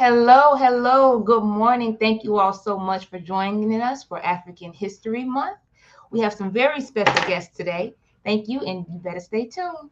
Hello, hello. Good morning. Thank you all so much for joining us for African History Month. We have some very special guests today. Thank you, and you better stay tuned.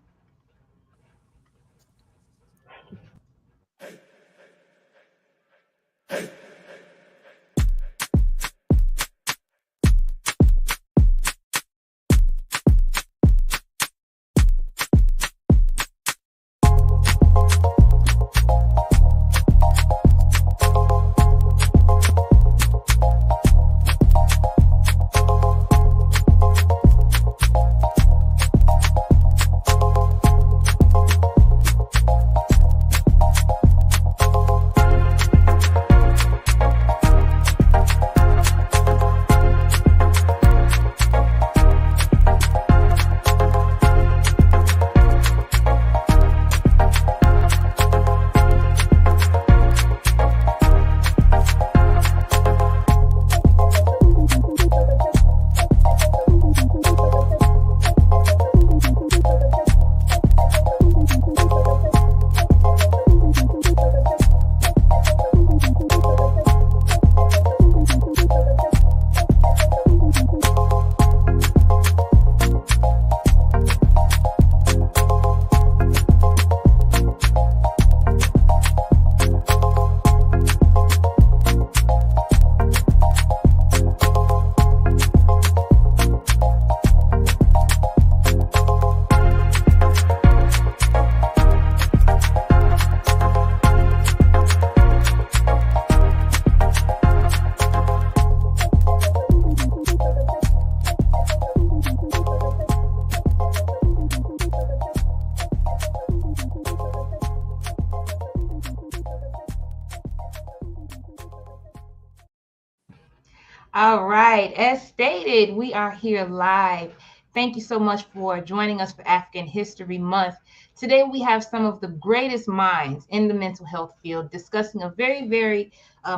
All right, as stated, we are here live. Thank you so much for joining us for African History Month. Today, we have some of the greatest minds in the mental health field discussing a very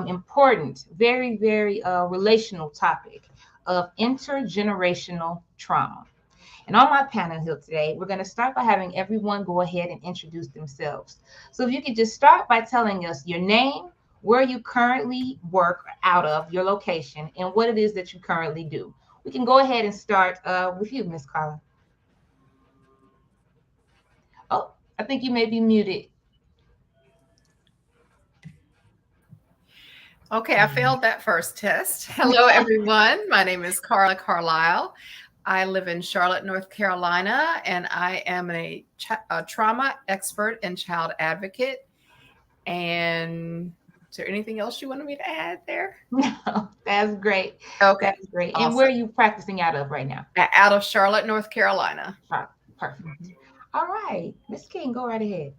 important, very relational topic of intergenerational trauma. And on my panel here today, we're going to start by having everyone go ahead and introduce themselves. So if you could just start by telling us your name, where you currently work out of, your location, and what it is that you currently do. We can go ahead and start with you, Miss Carla. Oh, I think you may be muted. Okay, I failed that first test. Hello, everyone. My name is Carla Carlisle. I live in Charlotte, North Carolina, and I am a trauma expert and child advocate. And is there anything else you wanted me to add there? No, that's great. Okay. That's great. Awesome. And where are you practicing out of right now? Out of Charlotte, North Carolina. Perfect. All right, Ms. King, go right ahead.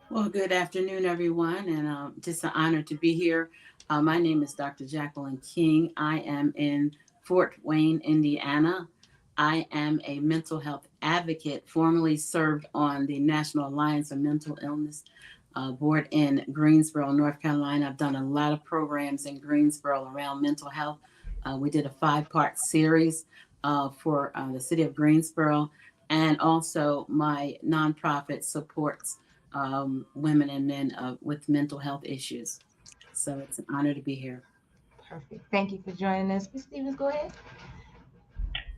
Well, good afternoon, everyone, and just an honor to be here. My name is Dr. Jacqueline King. I am in Fort Wayne, Indiana. I am a mental health advocate, formerly served on the National Alliance of Mental Illness board in Greensboro, North Carolina. I've done a lot of programs in Greensboro around mental health. We did a 5-part series for the city of Greensboro, and also my nonprofit supports women and men with mental health issues. So it's an honor to be here. Perfect. Thank you for joining us. Ms. Stevens, go ahead.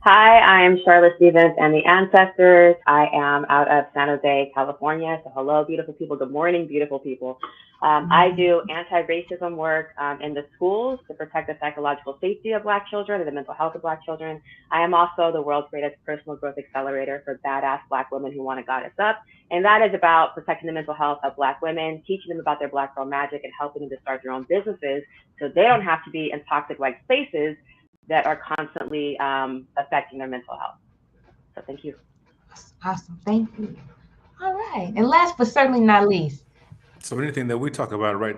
Hi, I am Charlotte Stevens and the Ancestors. I am out of San Jose, California. So hello, beautiful people. Good morning, beautiful people. I do anti-racism work in the schools to protect the psychological safety of Black children and the mental health of Black children. I am also the world's greatest personal growth accelerator for badass Black women who want to goddess up. And that is about protecting the mental health of Black women, teaching them about their Black girl magic, and helping them to start their own businesses so they don't have to be in toxic white spaces that are constantly affecting their mental health. So thank you. Awesome. Thank you. All right. And last but certainly not least. So anything that we talk about, right,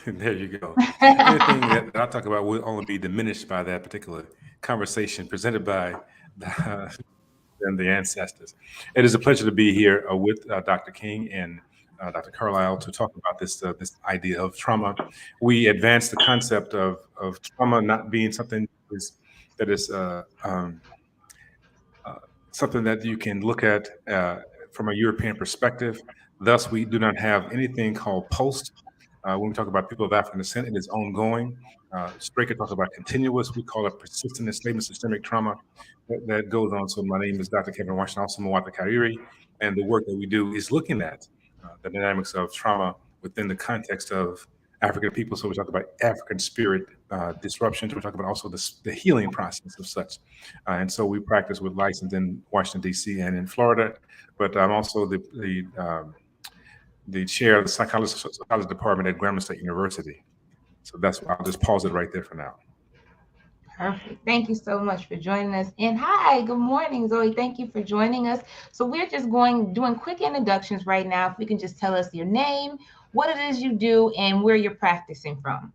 there you go. Anything that I talk about will only be diminished by that particular conversation presented by the Ancestors. It is a pleasure to be here with Dr. King and Dr. Carlisle to talk about this idea of trauma. We advance the concept of trauma not being something that is something that you can look at from a European perspective. Thus, we do not have anything called post When we talk about people of African descent, it is ongoing. Straker talks about continuous. We call it persistent enslavement, systemic trauma that goes on. So my name is Dr. Kevin Washington, also Mwata Kairi, and the work that we do is looking at the dynamics of trauma within the context of African people. So we talk about African spirit disruptions. We talk about also the healing process of such. And so we practice with license in Washington, D.C. and in Florida. But I'm also the chair of the psychology department at Grambling State University. So I'll just pause it right there for now. Perfect. Thank you so much for joining us. And hi, good morning, Zoe. Thank you for joining us. So we're just doing quick introductions right now. If you can just tell us your name, what it is you do, and where you're practicing from.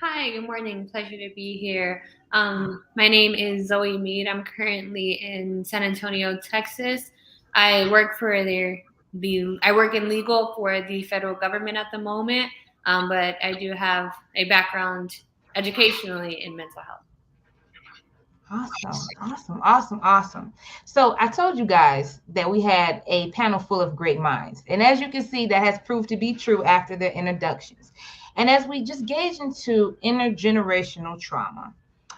Hi, good morning. Pleasure to be here. My name is Zoe Mead. I'm currently in San Antonio, Texas. I work I work in legal for the federal government at the moment, but I do have a background educationally in mental health. Awesome. So I told you guys that we had a panel full of great minds. And as you can see, that has proved to be true after their introductions. And as we just gauge into intergenerational trauma,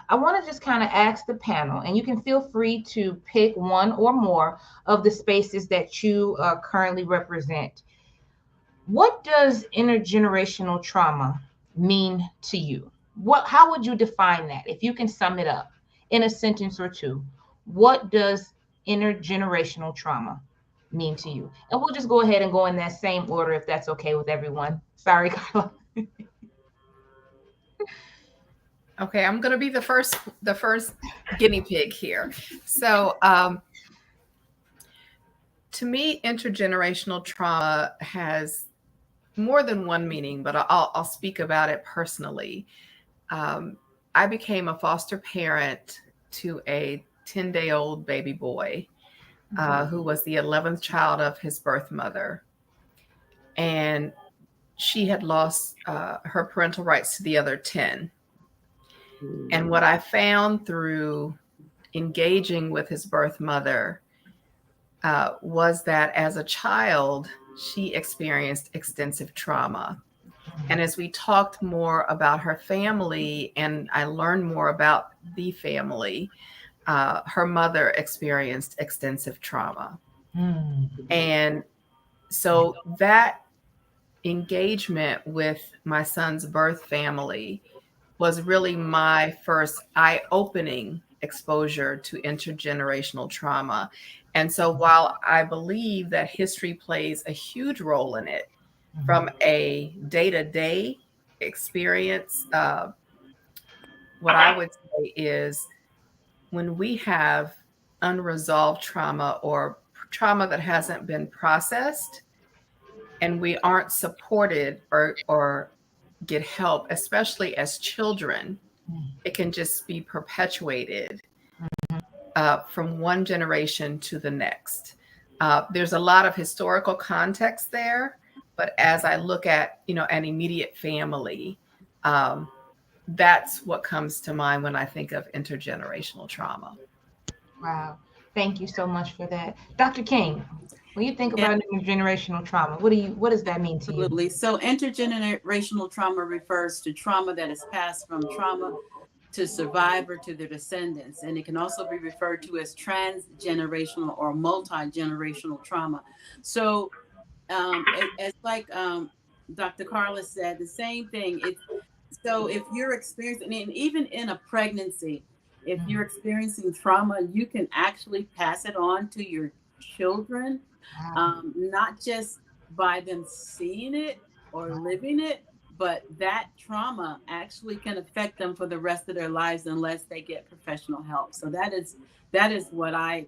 I want to just kind of ask the panel, and you can feel free to pick one or more of the spaces that you currently represent. What does intergenerational trauma mean to you? How would you define that? If you can sum it up in a sentence or two, what does intergenerational trauma mean to you? And we'll just go ahead and go in that same order if that's okay with everyone. Sorry, Carla. Okay, I'm going to be the first guinea pig here. So, to me, intergenerational trauma has more than one meaning, but I'll speak about it personally. I became a foster parent to a 10-day-old baby boy who was the 11th child of his birth mother. And she had lost her parental rights to the other 10. And what I found through engaging with his birth mother was that as a child, she experienced extensive trauma. And as we talked more about her family and I learned more about the family, her mother experienced extensive trauma. And so that engagement with my son's birth family was really my first eye-opening exposure to intergenerational trauma. And so while I believe that history plays a huge role in it, from a day-to-day experience, what I would say is when we have unresolved trauma or trauma that hasn't been processed and we aren't supported or get help, especially as children, it can just be perpetuated from one generation to the next. There's a lot of historical context there, but as I look at, an immediate family, that's what comes to mind when I think of intergenerational trauma. Wow. Thank you so much for that. Dr. King, when you think about intergenerational trauma, what does that mean to you? Absolutely. So intergenerational trauma refers to trauma that is passed from trauma to survivor to their descendants. And it can also be referred to as transgenerational or multi-generational trauma. So it's like Dr. Carla said, the same thing. So if you're experiencing, and even in a pregnancy, if you're experiencing trauma, you can actually pass it on to your children, not just by them seeing it or living it, but that trauma actually can affect them for the rest of their lives unless they get professional help. So that is what I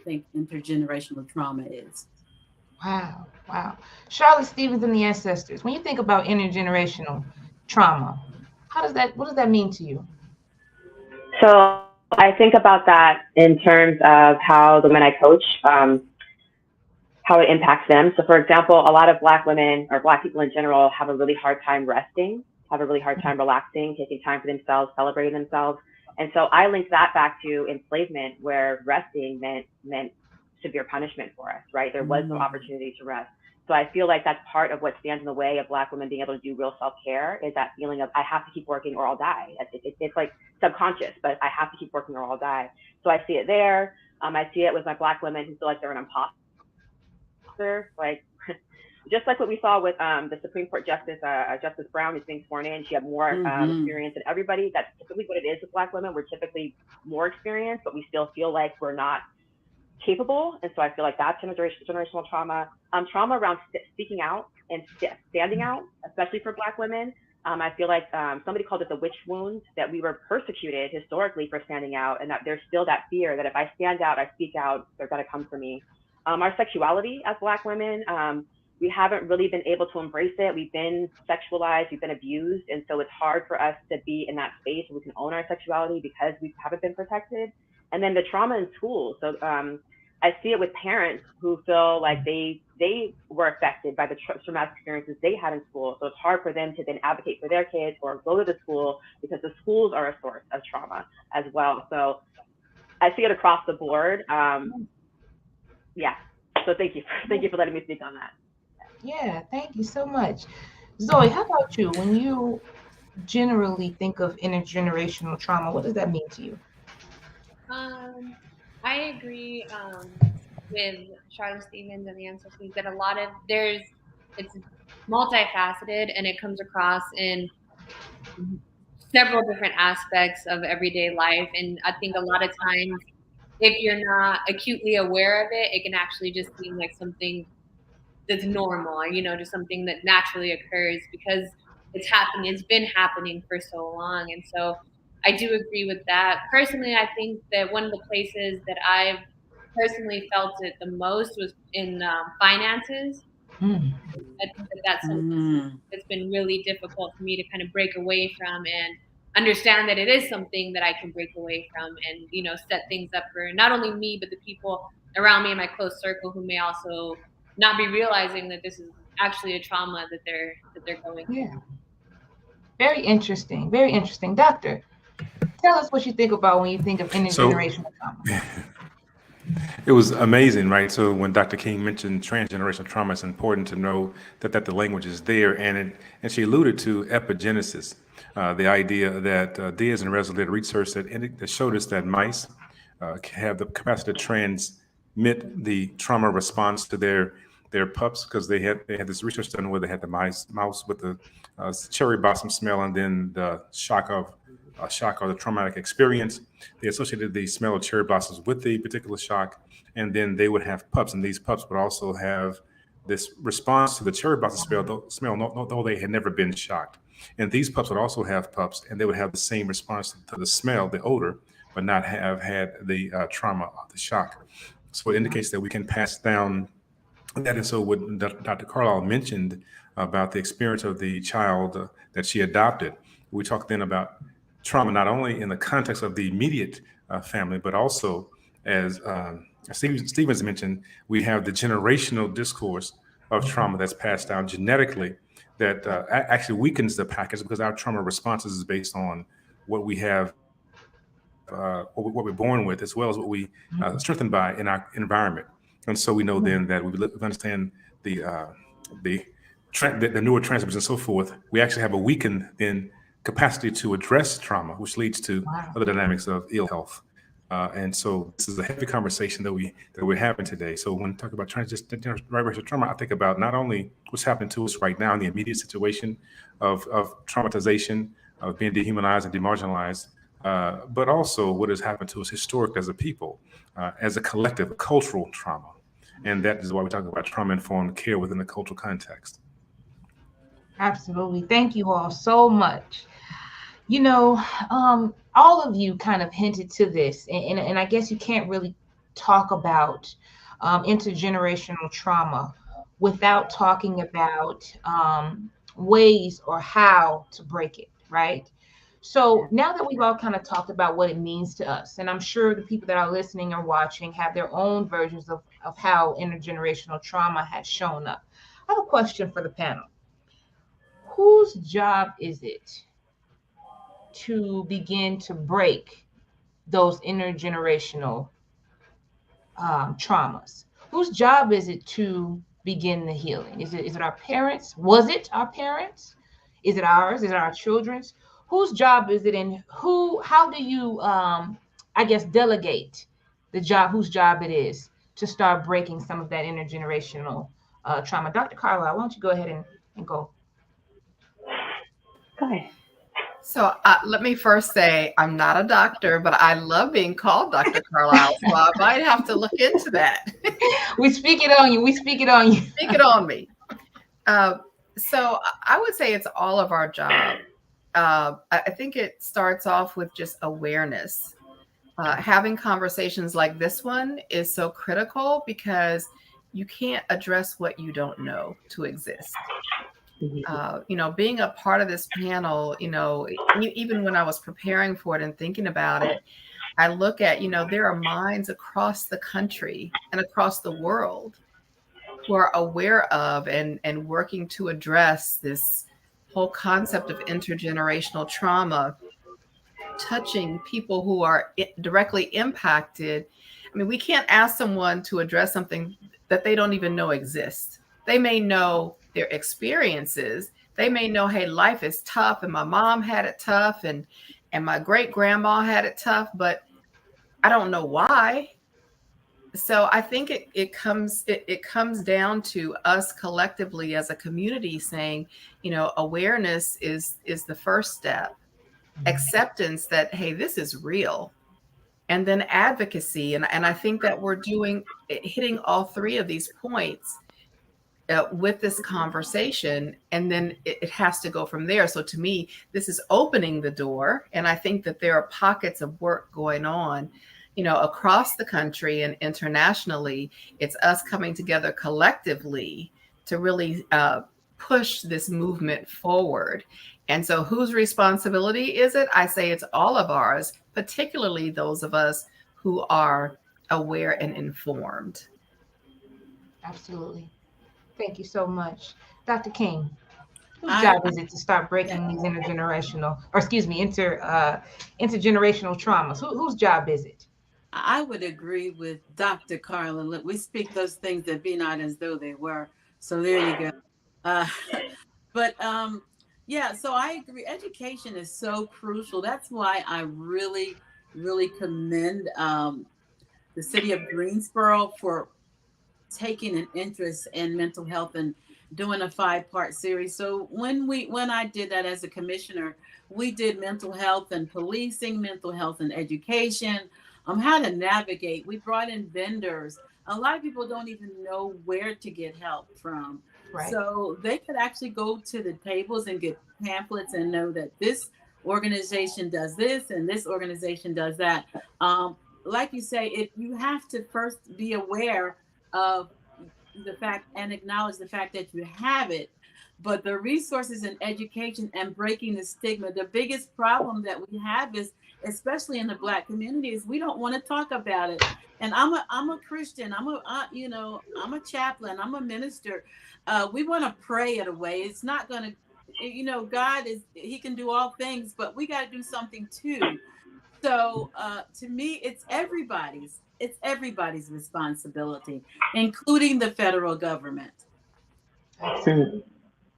think intergenerational trauma is. Wow. Charlotte Stevens and the Ancestors, when you think about intergenerational trauma, what does that mean to you? So I think about that in terms of how the women I coach, how it impacts them. So for example, a lot of Black women or Black people in general have a really hard time resting, have a really hard time relaxing, taking time for themselves, celebrating themselves. And so I link that back to enslavement, where resting meant severe punishment for us, right? There was no opportunity to rest. So I feel like that's part of what stands in the way of Black women being able to do real self-care, is that feeling of I have to keep working or I'll die. It's like subconscious, but I have to keep working or I'll die. So I see it there. I see it with my Black women who feel like they're an imposter, like just like what we saw with the Supreme Court Justice Brown, who's being sworn in. She had more experience than everybody. That's typically what it is with Black women. We're typically more experienced, but we still feel like we're not capable. And so I feel like that's generational trauma. Trauma around speaking out and standing out, especially for Black women. I feel like somebody called it the witch wound, that we were persecuted historically for standing out, and that there's still that fear that if I stand out, I speak out, they're going to come for me. Our sexuality as Black women, we haven't really been able to embrace it. We've been sexualized, we've been abused. And so it's hard for us to be in that space where we can own our sexuality because we haven't been protected. And then the trauma in school. So I see it with parents who feel like they were affected by the traumatic experiences they had in school. So it's hard for them to then advocate for their kids or go to the school because the schools are a source of trauma as well. So I see it across the board. Yeah. So thank you for letting me speak on that. Yeah, thank you so much. Zoe, how about you? When you generally think of intergenerational trauma, what does that mean to you? I agree with Charlotte Stevens and the ancestors that it's multifaceted, and it comes across in several different aspects of everyday life. And I think a lot of times, if you're not acutely aware of it, it can actually just seem like something that's normal, just something that naturally occurs because it's been happening for so long. And so I do agree with that. Personally, I think that one of the places that I've personally felt it the most was in finances. I think that's something that's been really difficult for me to kind of break away from and understand that it is something that I can break away from and, set things up for not only me, but the people around me in my close circle who may also not be realizing that this is actually a trauma that they're going through. Yeah. Very interesting. Very interesting. Doctor, tell us what you think about when you think of intergenerational trauma. It was amazing, right? So when Dr. King mentioned transgenerational trauma, it's important to know that the language is there, and she alluded to epigenesis, the idea that Diaz and Reza did research that showed us that mice have the capacity to transmit the trauma response to their pups, because they had this research done where they had the mouse with the cherry blossom smell, and then the shock or the traumatic experience. They associated the smell of cherry blossoms with the particular shock, and then they would have pups, and these pups would also have this response to the cherry blossom smell, though they had never been shocked. And these pups would also have pups, and they would have the same response to the smell, the odor, but not have had the trauma or the shock. So it indicates that we can pass down that. And so what Dr. Carlisle mentioned about the experience of the child that she adopted, we talked then about trauma not only in the context of the immediate family, but also, as Stevens mentioned, we have the generational discourse of trauma that's passed down genetically that actually weakens the package, because our trauma responses is based on what we have, what we're born with, as well as what we strengthened by in our environment. And so we know then that we understand the neurotransmitters and so forth. We actually have a weakened then capacity to address trauma, which leads to other dynamics of ill health. And so this is a heavy conversation that we're having today. So when we talk about transgenerational trauma, I think about not only what's happening to us right now in the immediate situation of traumatization, of being dehumanized and demarginalized, but also what has happened to us historically as a people, as a collective, cultural trauma. And that is why we talk about trauma-informed care within the cultural context. Absolutely. Thank you all so much. All of you kind of hinted to this, and I guess you can't really talk about intergenerational trauma without talking about ways or how to break it, right? So now that we've all kind of talked about what it means to us, and I'm sure the people that are listening or watching have their own versions of how intergenerational trauma has shown up. I have a question for the panel. Whose job is it to begin to break those intergenerational traumas? Whose job is it to begin the healing? Is it our parents? Was it our parents? Is it ours? Is it our children's? Whose job is it, and how do you I guess delegate the job, whose job it is to start breaking some of that intergenerational trauma? Dr. Carlisle, why don't you go ahead and go? Go ahead. So let me first say I'm not a doctor, but I love being called Dr. Carlisle, so I might have to look into that. We speak it on you. We speak it on you. Speak it on me. So I would say it's all of our job. I think it starts off with just awareness. Having conversations like this one is so critical because you can't address what you don't know to exist. Being a part of this panel, even when I was preparing for it and thinking about it, I look at, there are minds across the country and across the world who are aware of and working to address this whole concept of intergenerational trauma, touching people who are directly impacted. I mean, we can't ask someone to address something that they don't even know exists. They may know their experiences. They may know, hey, life is tough, and my mom had it tough, and my great grandma had it tough, but I don't know why. So I think it comes down to us collectively as a community saying, awareness is the first step. Acceptance that, hey, this is real. And then advocacy. And I think that we're hitting all three of these points with this conversation. And then it has to go from there. So to me, this is opening the door. And I think that there are pockets of work going on, across the country and internationally. It's us coming together collectively to really push this movement forward. And so whose responsibility is it? I say it's all of ours, particularly those of us who are aware and informed. Absolutely. Thank you so much. Dr. King, whose job is it to start breaking these intergenerational traumas? Whose job is it? I would agree with Dr. Carla. We speak those things that be not as though they were. So there you go. So I agree. Education is so crucial. That's why I really, really commend the city of Greensboro for taking an interest in mental health and doing a 5-part series. So when I did that as a commissioner, we did mental health and policing, mental health and education, how to navigate. We brought in vendors. A lot of people don't even know where to get help from. Right. So they could actually go to the tables and get pamphlets and know that this organization does this and this organization does that. Like you say, you have to first be aware of the fact and acknowledge the fact that you have it. But the resources in education and breaking the stigma, the biggest problem that we have is, especially in the Black community, is we don't want to talk about it. And I'm a Christian. I'm a chaplain. I'm a minister. We want to pray it away. It's not going to, God He can do all things, but we got to do something too. So to me, it's everybody's responsibility, including the federal government.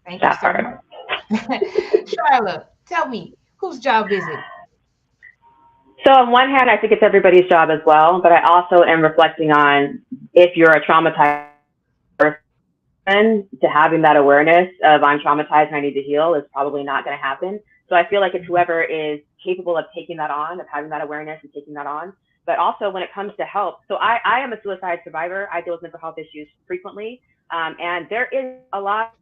Thank you so much. Charlotte, tell me, whose job is it? So on one hand, I think it's everybody's job as well, but I also am reflecting on if you're a traumatized person, to having that awareness of I'm traumatized and I need to heal is probably not going to happen. So I feel like it's whoever is capable of taking that on, of having that awareness and taking that on. But also when it comes to help, so I am a suicide survivor. I deal with mental health issues frequently, and there is a lot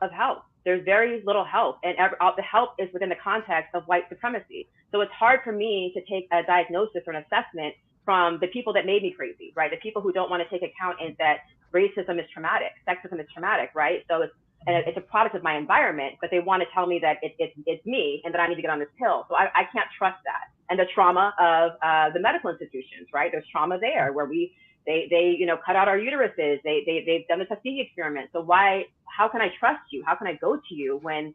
of help. There's very little help, and the help is within the context of white supremacy. So it's hard for me to take a diagnosis or an assessment from the people that made me crazy, right? The people who don't want to take account is that racism is traumatic, sexism is traumatic, right? So it's a product of my environment, but they want to tell me that it's me and that I need to get on this pill. So I can't trust that. And the trauma of the medical institutions, right? There's trauma there where they cut out our uteruses. They've done the Tuskegee experiment. So how can I trust you? How can I go to you when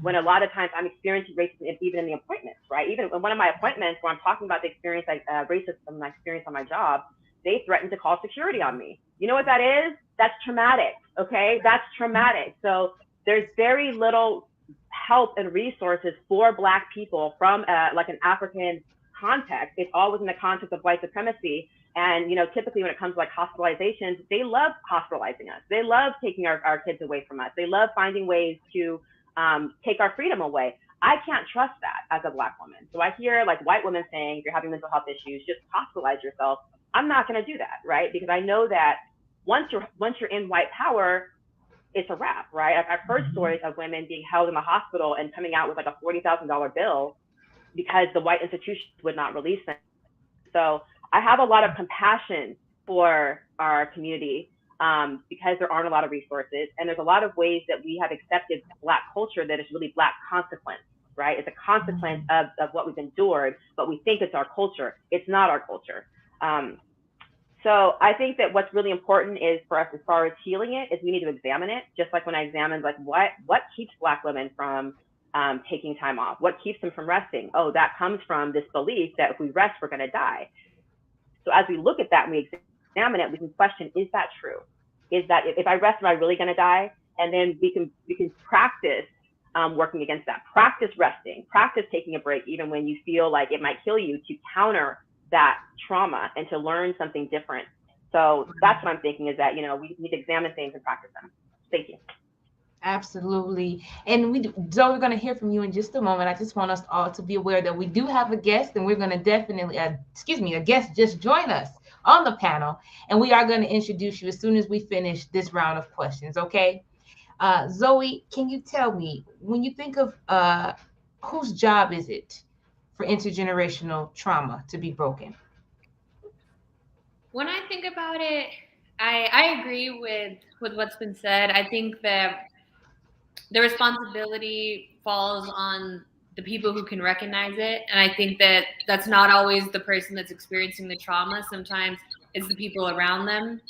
a lot of times I'm experiencing racism even in the appointments, right? Even in one of my appointments where I'm talking about the experience, racism I experienced on my job, they threatened to call security on me. You know what that is? That's traumatic. Okay, that's traumatic. So there's very little help and resources for Black people from like an African context. It's always in the context of white supremacy. And, you know, typically when it comes to like hospitalizations, they love hospitalizing us. They love taking our kids away from us. They love finding ways to take our freedom away. I can't trust that as a Black woman. So I hear like white women saying, if you're having mental health issues, just hospitalize yourself. I'm not going to do that, right? Because I know that once you're in white power, it's a wrap, right? I've heard stories of women being held in the hospital and coming out with like a $40,000 bill because the white institutions would not release them. So I have a lot of compassion for our community because there aren't a lot of resources, and there's a lot of ways that we have accepted Black culture that is really Black consequence, right? It's a consequence of what we've endured, but we think it's our culture. It's not our culture. So I think that what's really important is for us, as far as healing it, is we need to examine it. Just like when I examined like what keeps Black women from taking time off? What keeps them from resting? Oh, that comes from this belief that if we rest, we're going to die. So as we look at that and we examine it, we can question, is that true? Is that if I rest, am I really going to die? And then we can practice working against that. Practice resting, practice taking a break, even when you feel like it might kill you, to counter that trauma and to learn something different. So that's what I'm thinking, is that, you know, we need to examine things and practice them. Thank you. Absolutely. And Zoe, we're going to hear from you in just a moment. I just want us all to be aware that we do have a guest, and we're going to definitely, a guest just joined us on the panel, and we are going to introduce you as soon as we finish this round of questions, okay? Zoe, can you tell me, when you think of whose job is it for intergenerational trauma to be broken? When I think about it, I agree with what's been said. I think that the responsibility falls on the people who can recognize it. And I think that that's not always the person that's experiencing the trauma. Sometimes it's the people around them.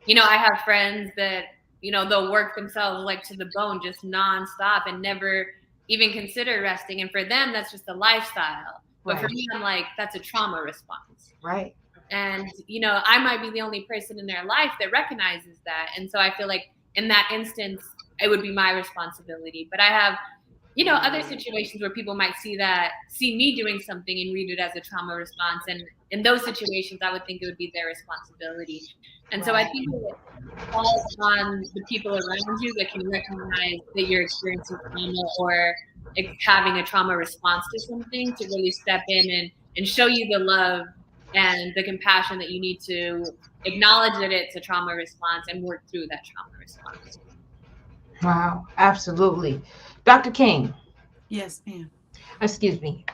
You know, I have friends that, you know, they'll work themselves like to the bone, just nonstop, and never even consider resting. And for them, that's just a lifestyle. But for me, I'm like, that's a trauma response. Right. And, you know, I might be the only person in their life that recognizes that. And so I feel like in that instance, it would be my responsibility. But I have, you know, other situations where people might see me doing something and read it as a trauma response. And in those situations, I would think it would be their responsibility. And so I think it falls on the people around you that can recognize that you're experiencing trauma or having a trauma response to something, to really step in and show you the love and the compassion that you need to acknowledge that it's a trauma response and work through that trauma response. Wow, absolutely. Dr. King. Yes, ma'am. Excuse me.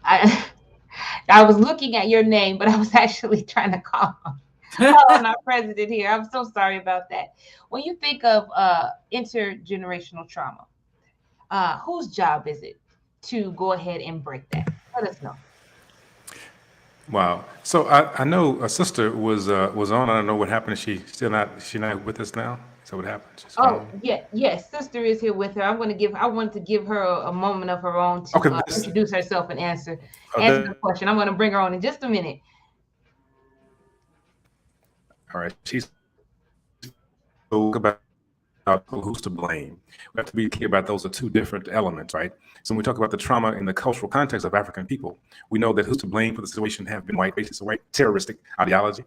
I was looking at your name, but I was actually trying to call on our president here. I'm so sorry about that. When you think of intergenerational trauma, whose job is it to go ahead and break that? Let us know. Wow. So I know a sister was on. I don't know what happened. She's not with us now. So what happened? Yes, sister is here with her. I wanted to give her a moment of her own to introduce herself and answer the question. I'm going to bring her on in just a minute. All right. She's about who's to blame. We have to be clear about those are two different elements, right? So when we talk about the trauma in the cultural context of African people, we know that who's to blame for the situation have been white racist or white terroristic ideology,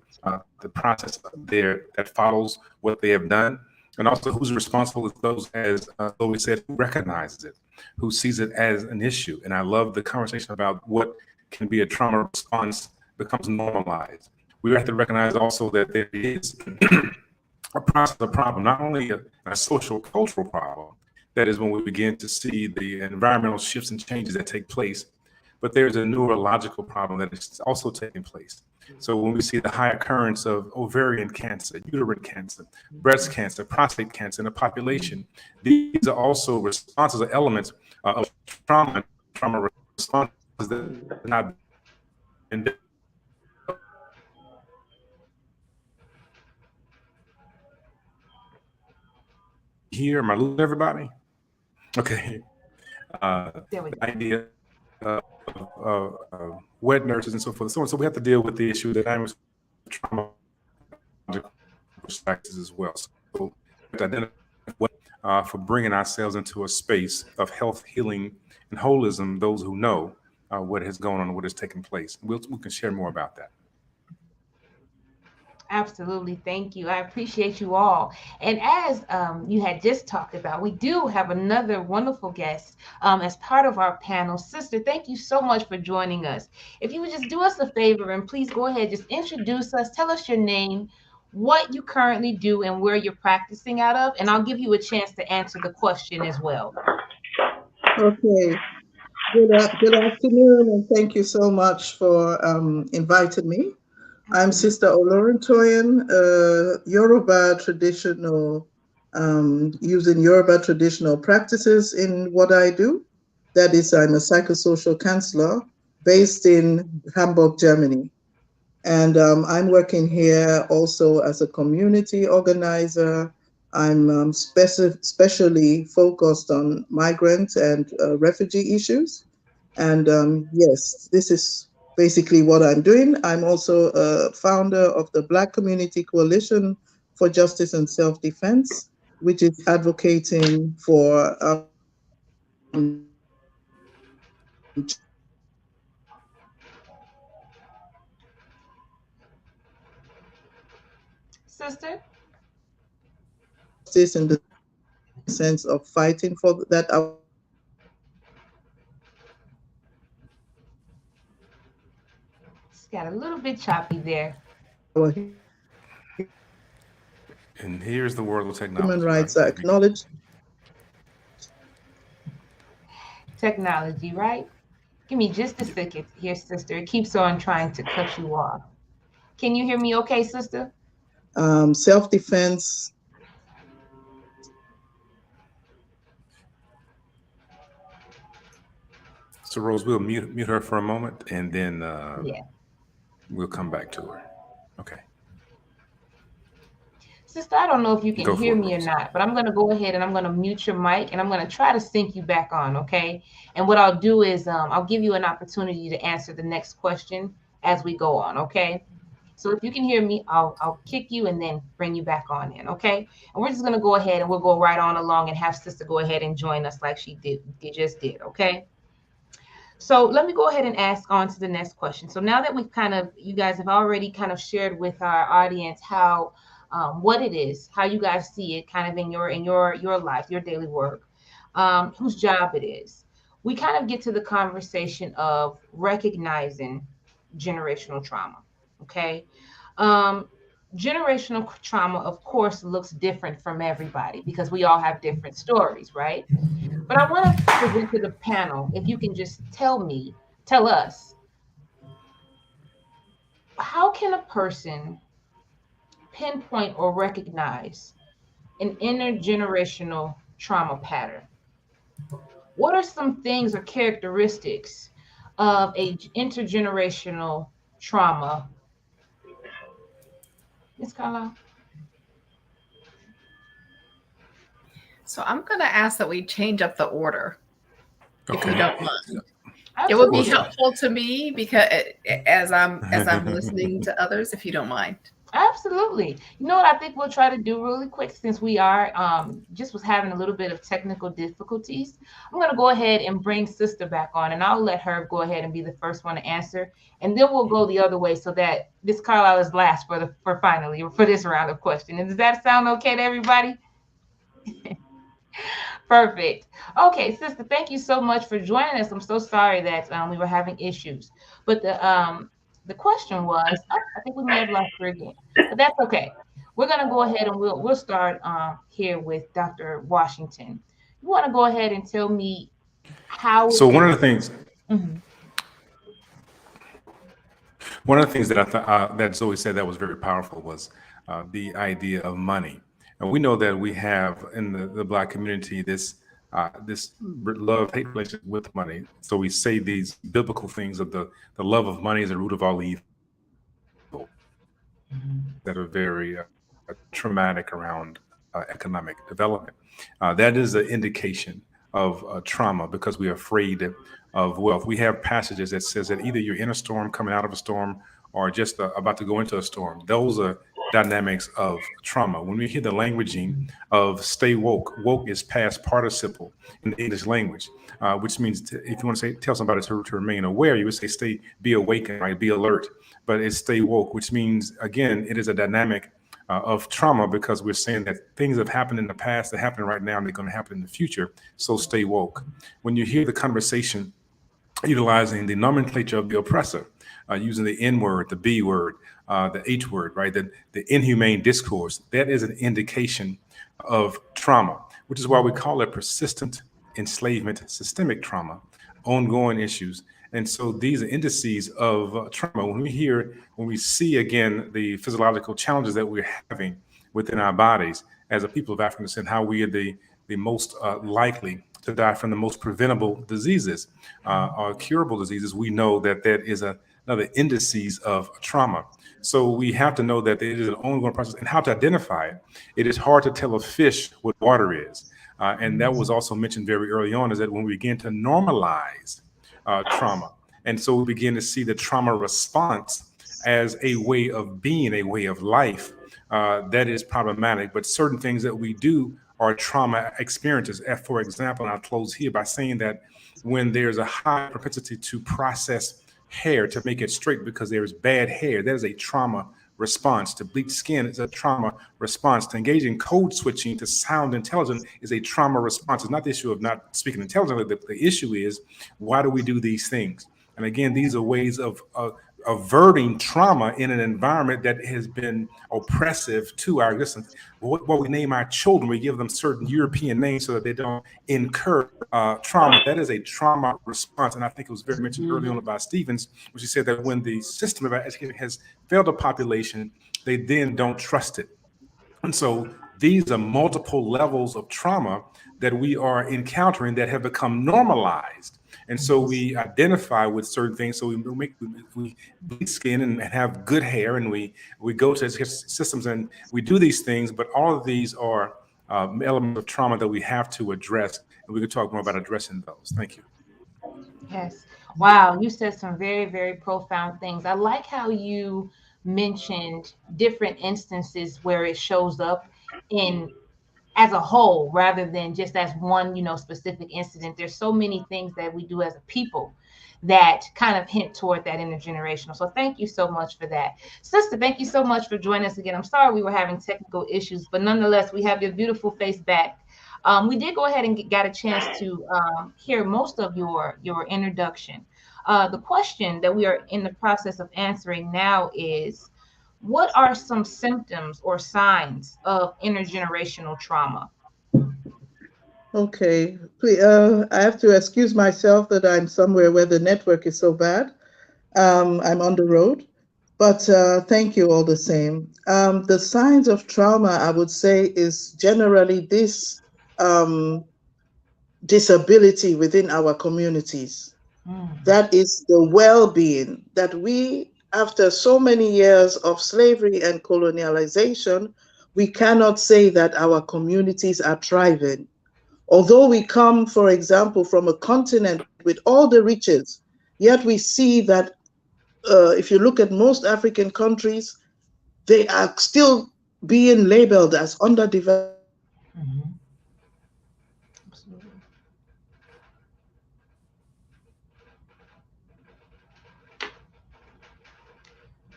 the process there that follows what they have done, and also who's responsible is those, as Zoe said, who recognizes it, who sees it as an issue. And I love the conversation about what can be a trauma response becomes normalized. We have to recognize also that there is a process, a problem, not only a social cultural problem, that is when we begin to see the environmental shifts and changes that take place, but there's a neurological problem that is also taking place. So when we see the high occurrence of ovarian cancer, uterine cancer, breast cancer, prostate cancer in the population, these are also responses or elements of trauma responses that have not been here. Am I losing everybody? Okay. The idea of wet nurses and so forth. So we have to deal with the issue that I'm trauma practices as well. So identify for bringing ourselves into a space of health, healing, and holism. Those who know what has gone on, what has taken place, we can share more about that. Absolutely. Thank you. I appreciate you all. And as you had just talked about, we do have another wonderful guest as part of our panel. Sister, thank you so much for joining us. If you would just do us a favor and please go ahead, just introduce us, tell us your name, what you currently do, and where you're practicing out of. And I'll give you a chance to answer the question as well. Okay. Good afternoon, and thank you so much for inviting me. I'm Sister Olorintoyin, Yoruba traditional, using Yoruba traditional practices in what I do. That is, I'm a psychosocial counselor based in Hamburg, Germany. And I'm working here also as a community organizer. I'm specially focused on migrant and refugee issues. And yes, this is basically what I'm doing. I'm also a founder of the Black Community Coalition for Justice and Self-Defense, which is advocating for Sister? justice in the sense of fighting for that. It's got a little bit choppy there. And here's the world of technology. Human rights are acknowledged. Technology, right? Give me just a second here, sister. It keeps on trying to cut you off. Can you hear me okay, sister? Self-defense. So Rose, we'll mute her for a moment, and then yeah, we'll come back to her. Okay. Sister, I don't know if you can hear me or not, but I'm going to go ahead and I'm going to mute your mic and I'm going to try to sync you back on, okay? And what I'll do is I'll give you an opportunity to answer the next question as we go on, okay? So if you can hear me, I'll kick you and then bring you back on in, okay? And we're just going to go ahead and we'll go right on along and have Sister go ahead and join us like she just did, okay? So let me go ahead and ask on to the next question. So now that you guys have already kind of shared with our audience how what it is, how you guys see it kind of in your life, your daily work, whose job it is. We kind of get to the conversation of recognizing generational trauma, okay? Generational trauma, of course, looks different from everybody because we all have different stories, right? But I want to present to the panel, if you can just tell us, how can a person pinpoint or recognize an intergenerational trauma pattern? What are some things or characteristics of a intergenerational trauma? Ms. Carla? So I'm going to ask that we change up the order, if you don't mind. Absolutely. It would be helpful to me because as I'm listening to others, if you don't mind. Absolutely. You know what I think we'll try to do really quick, since we are just was having a little bit of technical difficulties. I'm going to go ahead and bring Sister back on, and I'll let her go ahead and be the first one to answer, and then we'll go the other way so that this Carlisle is last for this round of questions. Does that sound okay to everybody? Perfect. Okay, Sister, thank you so much for joining us. I'm so sorry that we were having issues, but the question was, I think we may have lost her again, but that's okay. We're going to go ahead and we'll start here with Dr. Washington. You want to go ahead and tell me how? So one of the things, Mm-hmm. one of the things that I thought that Zoe said that was very powerful was the idea of money. And we know that we have in the Black community this love-hate relationship with money. So we say these biblical things of the love of money is the root of all evil, that are very traumatic around economic development. That is an indication of trauma because we are afraid of wealth. We have passages that says that either you're in a storm, coming out of a storm, or just about to go into a storm. Those are dynamics of trauma. When we hear the languaging of stay woke, woke is past participle in the English language, which means if you want to say tell somebody to remain aware, you would say stay, be awakened, right? Be alert. But it's stay woke, which means again, it is a dynamic of trauma, because we're saying that things have happened in the past, that happen right now, and they're going to happen in the future. So stay woke. When you hear the conversation utilizing the nomenclature of the oppressor, using the N word, the B word, the H word, right? The inhumane discourse, that is an indication of trauma, which is why we call it persistent enslavement, systemic trauma, ongoing issues. And so these are indices of trauma. When we see again the physiological challenges that we're having within our bodies as a people of African descent, how we are the most likely to die from the most preventable diseases or curable diseases, we know that is another indices of trauma. So we have to know that it is an ongoing process, and how to identify it. It is hard to tell a fish what water is. And that was also mentioned very early on, is that when we begin to normalize trauma, and so we begin to see the trauma response as a way of being, a way of life, that is problematic. But certain things that we do are trauma experiences. For example, and I'll close here by saying that when there's a high propensity to process hair to make it straight because there's bad hair, that is a trauma response. To bleach skin is a trauma response. To engage in code switching to sound intelligent is a trauma response. It's not the issue of not speaking intelligently. The issue is, why do we do these things? And again, these are ways of averting trauma in an environment that has been oppressive to our existence. What we name our children, we give them certain European names so that they don't incur trauma. That is a trauma response. And I think it was very mentioned early on by Stevens, which he said that when the system of education has failed a population, they then don't trust it. And so these are multiple levels of trauma that we are encountering that have become normalized. And so we identify with certain things. So we bleach skin and have good hair, and we go to education systems and we do these things. But all of these are elements of trauma that we have to address. And we could talk more about addressing those. Thank you. Yes. Wow. You said some very, very profound things. I like how you mentioned different instances where it shows up in as a whole rather than just as one, specific incident. There's so many things that we do as a people that kind of hint toward that intergenerational. So thank you so much for that. Sister, thank you so much for joining us again. I'm sorry we were having technical issues, but nonetheless, we have your beautiful face back. We did go ahead and got a chance to hear most of your introduction. The question that we are in the process of answering now is, what are some symptoms or signs of intergenerational trauma? Okay, please, I have to excuse myself that I'm somewhere where the network is so bad. I'm on the road, but thank you all the same. The signs of trauma, I would say, is generally this disability within our communities. That is the well-being that we, after so many years of slavery and colonialization, we cannot say that our communities are thriving. Although we come, for example, from a continent with all the riches, yet we see that if you look at most African countries, they are still being labeled as underdeveloped. Absolutely.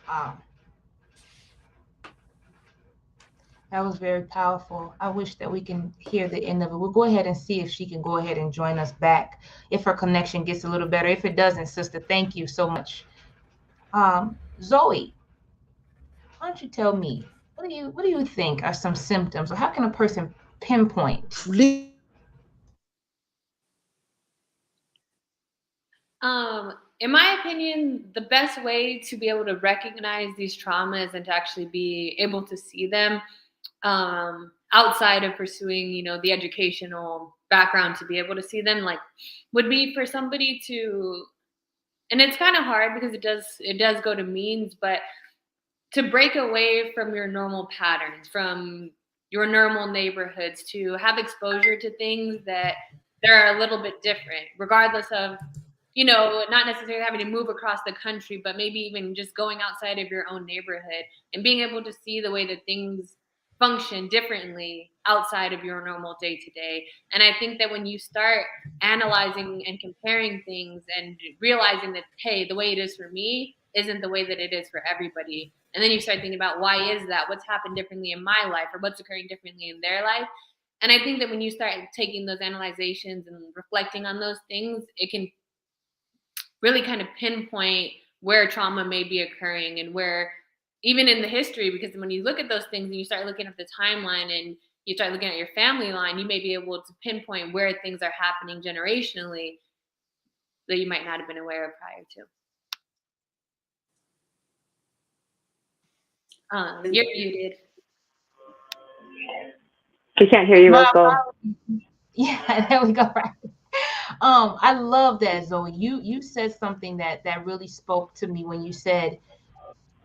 Wow. That was very powerful. I wish that we can hear the end of it. We'll go ahead and see if she can go ahead and join us back if her connection gets a little better. If it doesn't, sister, thank you so much. Zoe, why don't you tell me, what do you think are some symptoms, or how can a person pinpoint? In my opinion, the best way to be able to recognize these traumas and to actually be able to see them outside of pursuing, the educational background to be able to see them, like, would be for somebody to, and it's kind of hard because it does go to means, but to break away from your normal patterns, from your normal neighborhoods, to have exposure to things that are a little bit different, regardless of not necessarily having to move across the country, but maybe even just going outside of your own neighborhood and being able to see the way that things function differently outside of your normal day to day. And I think that when you start analyzing and comparing things and realizing that, hey, the way it is for me isn't the way that it is for everybody. And then you start thinking about, why is that? What's happened differently in my life, or what's occurring differently in their life? And I think that when you start taking those analyzations and reflecting on those things, it can really kind of pinpoint where trauma may be occurring, and where, even in the history, because when you look at those things and you start looking at the timeline and you start looking at your family line, you may be able to pinpoint where things are happening generationally that you might not have been aware of prior to. You're muted. We can't hear you, Roscoe. Yeah, there we go. Right. I love that, Zoe. You said something that really spoke to me when you said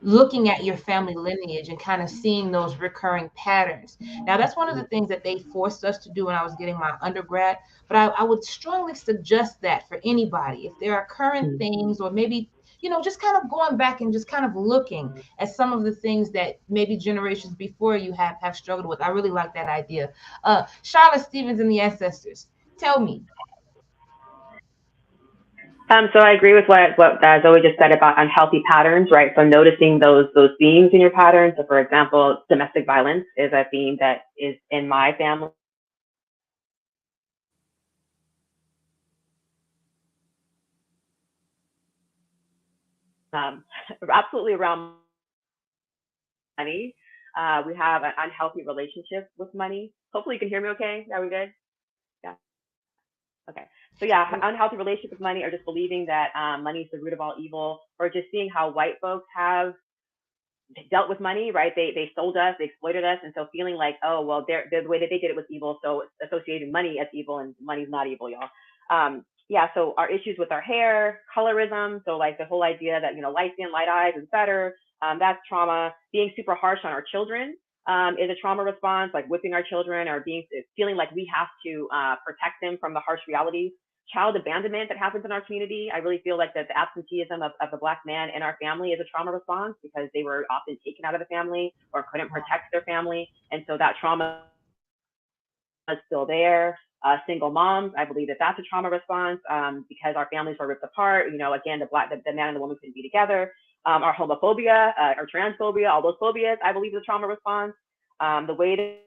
looking at your family lineage and kind of seeing those recurring patterns. Now, that's one of the things that they forced us to do when I was getting my undergrad, but I would strongly suggest that for anybody, if there are current things, or maybe, just kind of going back and just kind of looking at some of the things that maybe generations before you have struggled with. I really like that idea. Charlotte Stevens and the Ancestors, tell me. So I agree with what Zoe just said about unhealthy patterns, right? So noticing those themes in your patterns. So, for example, domestic violence is a theme that is in my family. Absolutely around money. We have an unhealthy relationship with money. Hopefully you can hear me okay. Are we good? Yeah. Okay. So yeah, unhealthy relationship with money, or just believing that money is the root of all evil, or just seeing how white folks have dealt with money, right? They sold us, they exploited us, and so feeling like, oh, well, the way that they did it was evil, so associating money as evil, and money's not evil, y'all. Yeah, so our issues with our hair, colorism, so like the whole idea that, light skin, light eyes is better, that's trauma. Being super harsh on our children is a trauma response, like whipping our children, or feeling like we have to protect them from the harsh realities. Child abandonment that happens in our community. I really feel like that the absenteeism of the Black man in our family is a trauma response, because they were often taken out of the family or couldn't protect their family. And so that trauma is still there. Single moms, I believe that that's a trauma response, because our families were ripped apart. Again, the man and the woman couldn't be together. Our homophobia, our transphobia, all those phobias, I believe is a trauma response. The way that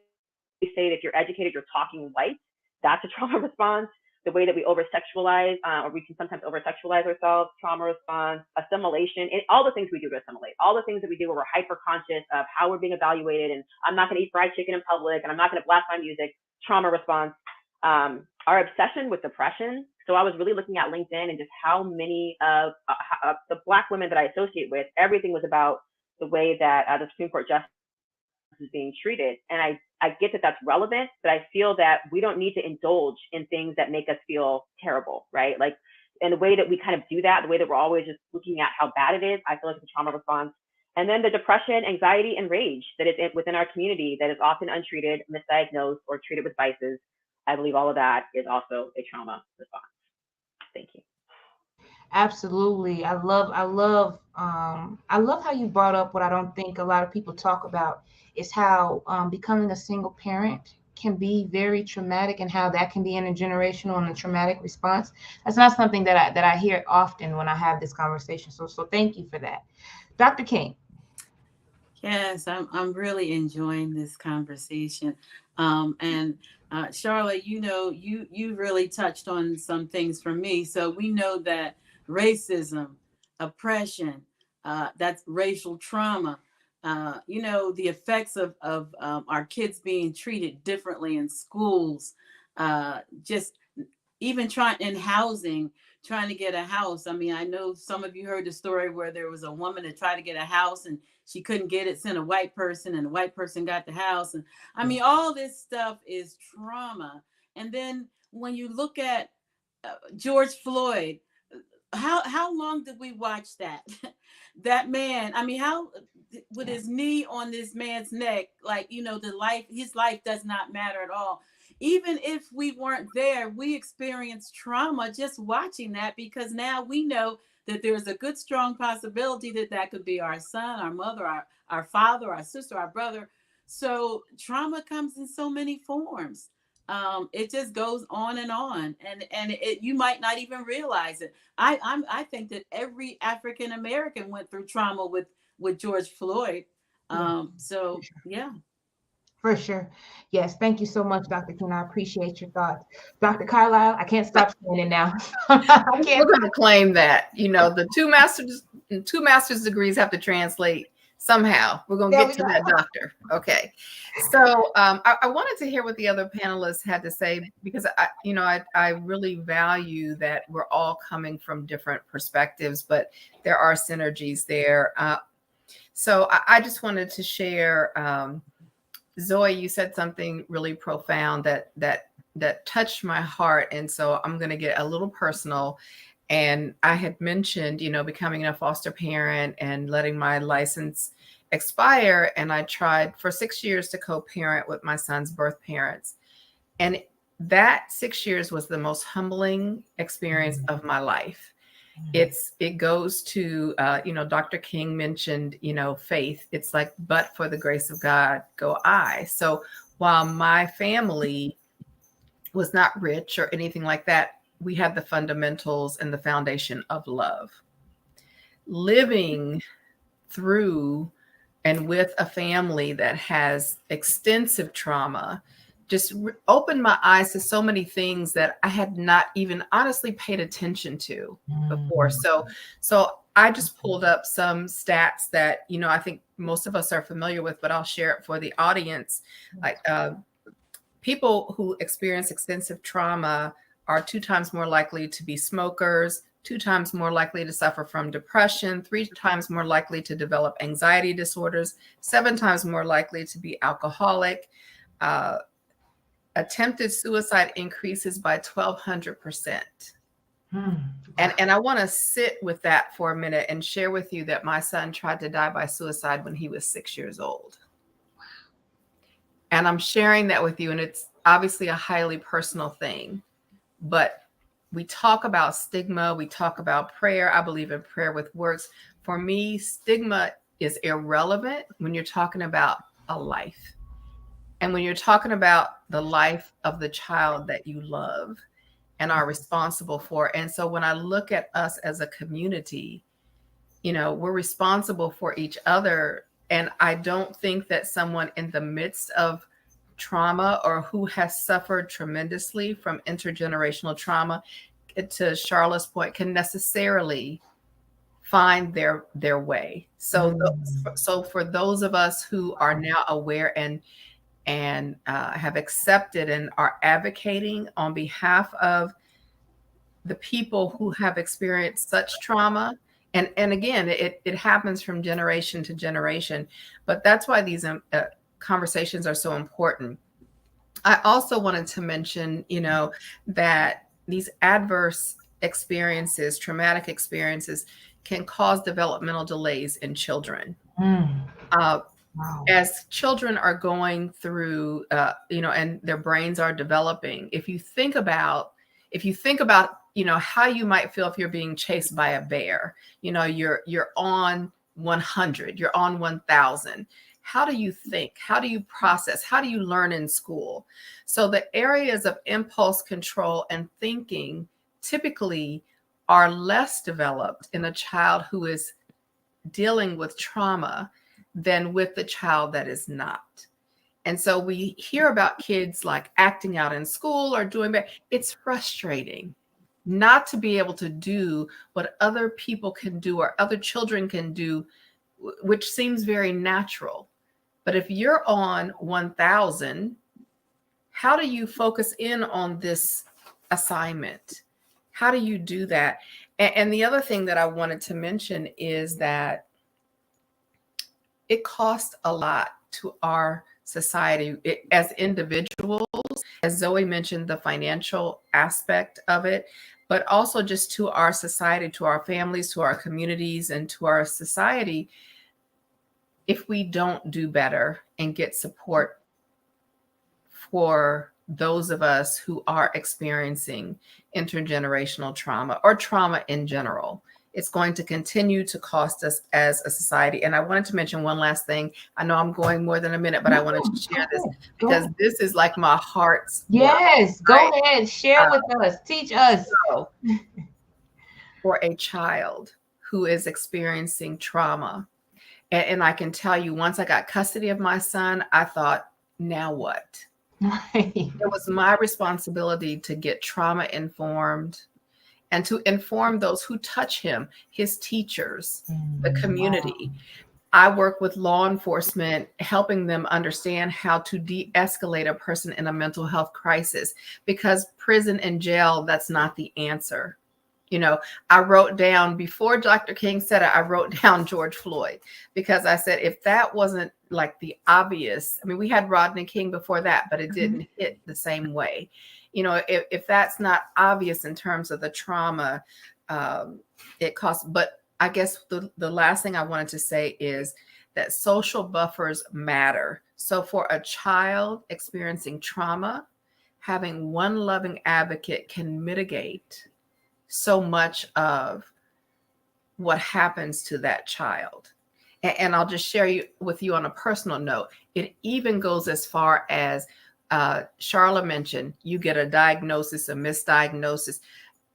we say that if you're educated, you're talking white, that's a trauma response. The way that we over-sexualize, or we can sometimes over-sexualize ourselves, trauma response. Assimilation, and all the things we do to assimilate, all the things that we do where we're hyper-conscious of how we're being evaluated, and I'm not going to eat fried chicken in public, and I'm not going to blast my music, trauma response. Our obsession with depression. So I was really looking at LinkedIn and just how many of the Black women that I associate with, everything was about the way that the Supreme Court justice is being treated. And I get that that's relevant, but I feel that we don't need to indulge in things that make us feel terrible, right? Like, and the way that we kind of do that, the way that we're always just looking at how bad it is, I feel like it's a trauma response. And then the depression, anxiety, and rage that is within our community that is often untreated, misdiagnosed, or treated with vices. I believe all of that is also a trauma response. Thank you. Absolutely. I love how you brought up what I don't think a lot of people talk about, is how becoming a single parent can be very traumatic, and how that can be intergenerational and a traumatic response. That's not something that I hear often when I have this conversation. So thank you for that. Dr. King. Yes, I'm really enjoying this conversation. And Charlotte, you really touched on some things for me. So we know that racism, oppression, that's racial trauma. The effects of our kids being treated differently in schools, just even trying to get a house. I mean, I know some of you heard the story where there was a woman that tried to get a house and she couldn't get it, sent a white person, and the white person got the house. And I mean, all this stuff is trauma. And then when you look at George Floyd, how long did we watch that? That man, I mean, how with his knee on this man's neck, like, his life does not matter at all. even if we weren't there, we experienced trauma just watching that, because now we know that there's a good, strong possibility that that could be our son, our mother, our father, our sister, our brother. So trauma comes in so many forms. It just goes on, and it, you might not even realize it. I think that every African American went through trauma with George Floyd. So yeah. For sure. Yes. Thank you so much, Dr. King. I appreciate your thoughts. Dr. Carlisle, I can't stop saying it now. I We're can't. going to claim that, the two master's degrees have to translate somehow. We're going to get to that, doctor. Okay. So I wanted to hear what the other panelists had to say, because I really value that we're all coming from different perspectives, but there are synergies there. So I just wanted to share, Zoe, you said something really profound that touched my heart. And so I'm going to get a little personal. And I had mentioned, becoming a foster parent and letting my license expire. And I tried for 6 years to co-parent with my son's birth parents. And that 6 years was the most humbling experience of my life. It goes to, Dr. King mentioned, faith. It's like, but for the grace of God, go I. So while my family was not rich or anything like that, we had the fundamentals and the foundation of love. Living through and with a family that has extensive trauma just opened my eyes to so many things that I had not even honestly paid attention to before. So I just pulled up some stats that, I think most of us are familiar with, but I'll share it for the audience. Like people who experience extensive trauma are 2 times more likely to be smokers, 2 times more likely to suffer from depression, 3 times more likely to develop anxiety disorders, 7 times more likely to be alcoholic. Attempted suicide increases by 1,200%. And I want to sit with that for a minute and share with you that my son tried to die by suicide when he was 6 years old. And I'm sharing that with you, and it's obviously a highly personal thing, but we talk about stigma, we talk about prayer. I believe in prayer with works. For me, stigma is irrelevant when you're talking about a life. And when you're talking about the life of the child that you love and are responsible for. And so when I look at us as a community, we're responsible for each other. And I don't think that someone in the midst of trauma or who has suffered tremendously from intergenerational trauma, to Charlotte's point, can necessarily find their way. So for those of us who are now aware and have accepted and are advocating on behalf of the people who have experienced such trauma. And again, it happens from generation to generation, but that's why these conversations are so important. I also wanted to mention, that these adverse experiences, traumatic experiences, can cause developmental delays in children. As children are going through, and their brains are developing. If you think about, how you might feel if you're being chased by a bear, you're on 100, you're on 1,000. How do you think? How do you process? How do you learn in school? So the areas of impulse control and thinking typically are less developed in a child who is dealing with trauma than with the child that is not. And so we hear about kids like acting out in school or doing bad. It's frustrating not to be able to do what other people can do or other children can do, which seems very natural. But if you're on 1,000, how do you focus in on this assignment? How do you do that? And the other thing that I wanted to mention is that it costs a lot to our society as individuals, as Zoe mentioned, the financial aspect of it, but also just to our society, to our families, to our communities, and to our society. If we don't do better and get support for those of us who are experiencing intergenerational trauma or trauma in general. It's going to continue to cost us as a society. And I wanted to mention one last thing. I know I'm going more than a minute, but I wanted to share this because this is like my heart's Yes, work, go right? ahead. Share with us. Teach us. So, for a child who is experiencing trauma, and I can tell you, once I got custody of my son, I thought, now what? It was my responsibility to get trauma informed and to inform those who touch him, his teachers, the community. I work with law enforcement, helping them understand how to de-escalate a person in a mental health crisis, because prison and jail, that's not the answer. You know, I wrote down, before Dr. King said it, I wrote down George Floyd, because I said, if that wasn't like the obvious, I mean, we had Rodney King before that, but it didn't hit the same way. You know, if that's not obvious in terms of the trauma it costs. But I guess the last thing I wanted to say is that social buffers matter. So for a child experiencing trauma, having one loving advocate can mitigate so much of what happens to that child. And I'll just share with you on a personal note. It even goes as far as Charla mentioned, you get a diagnosis, a misdiagnosis.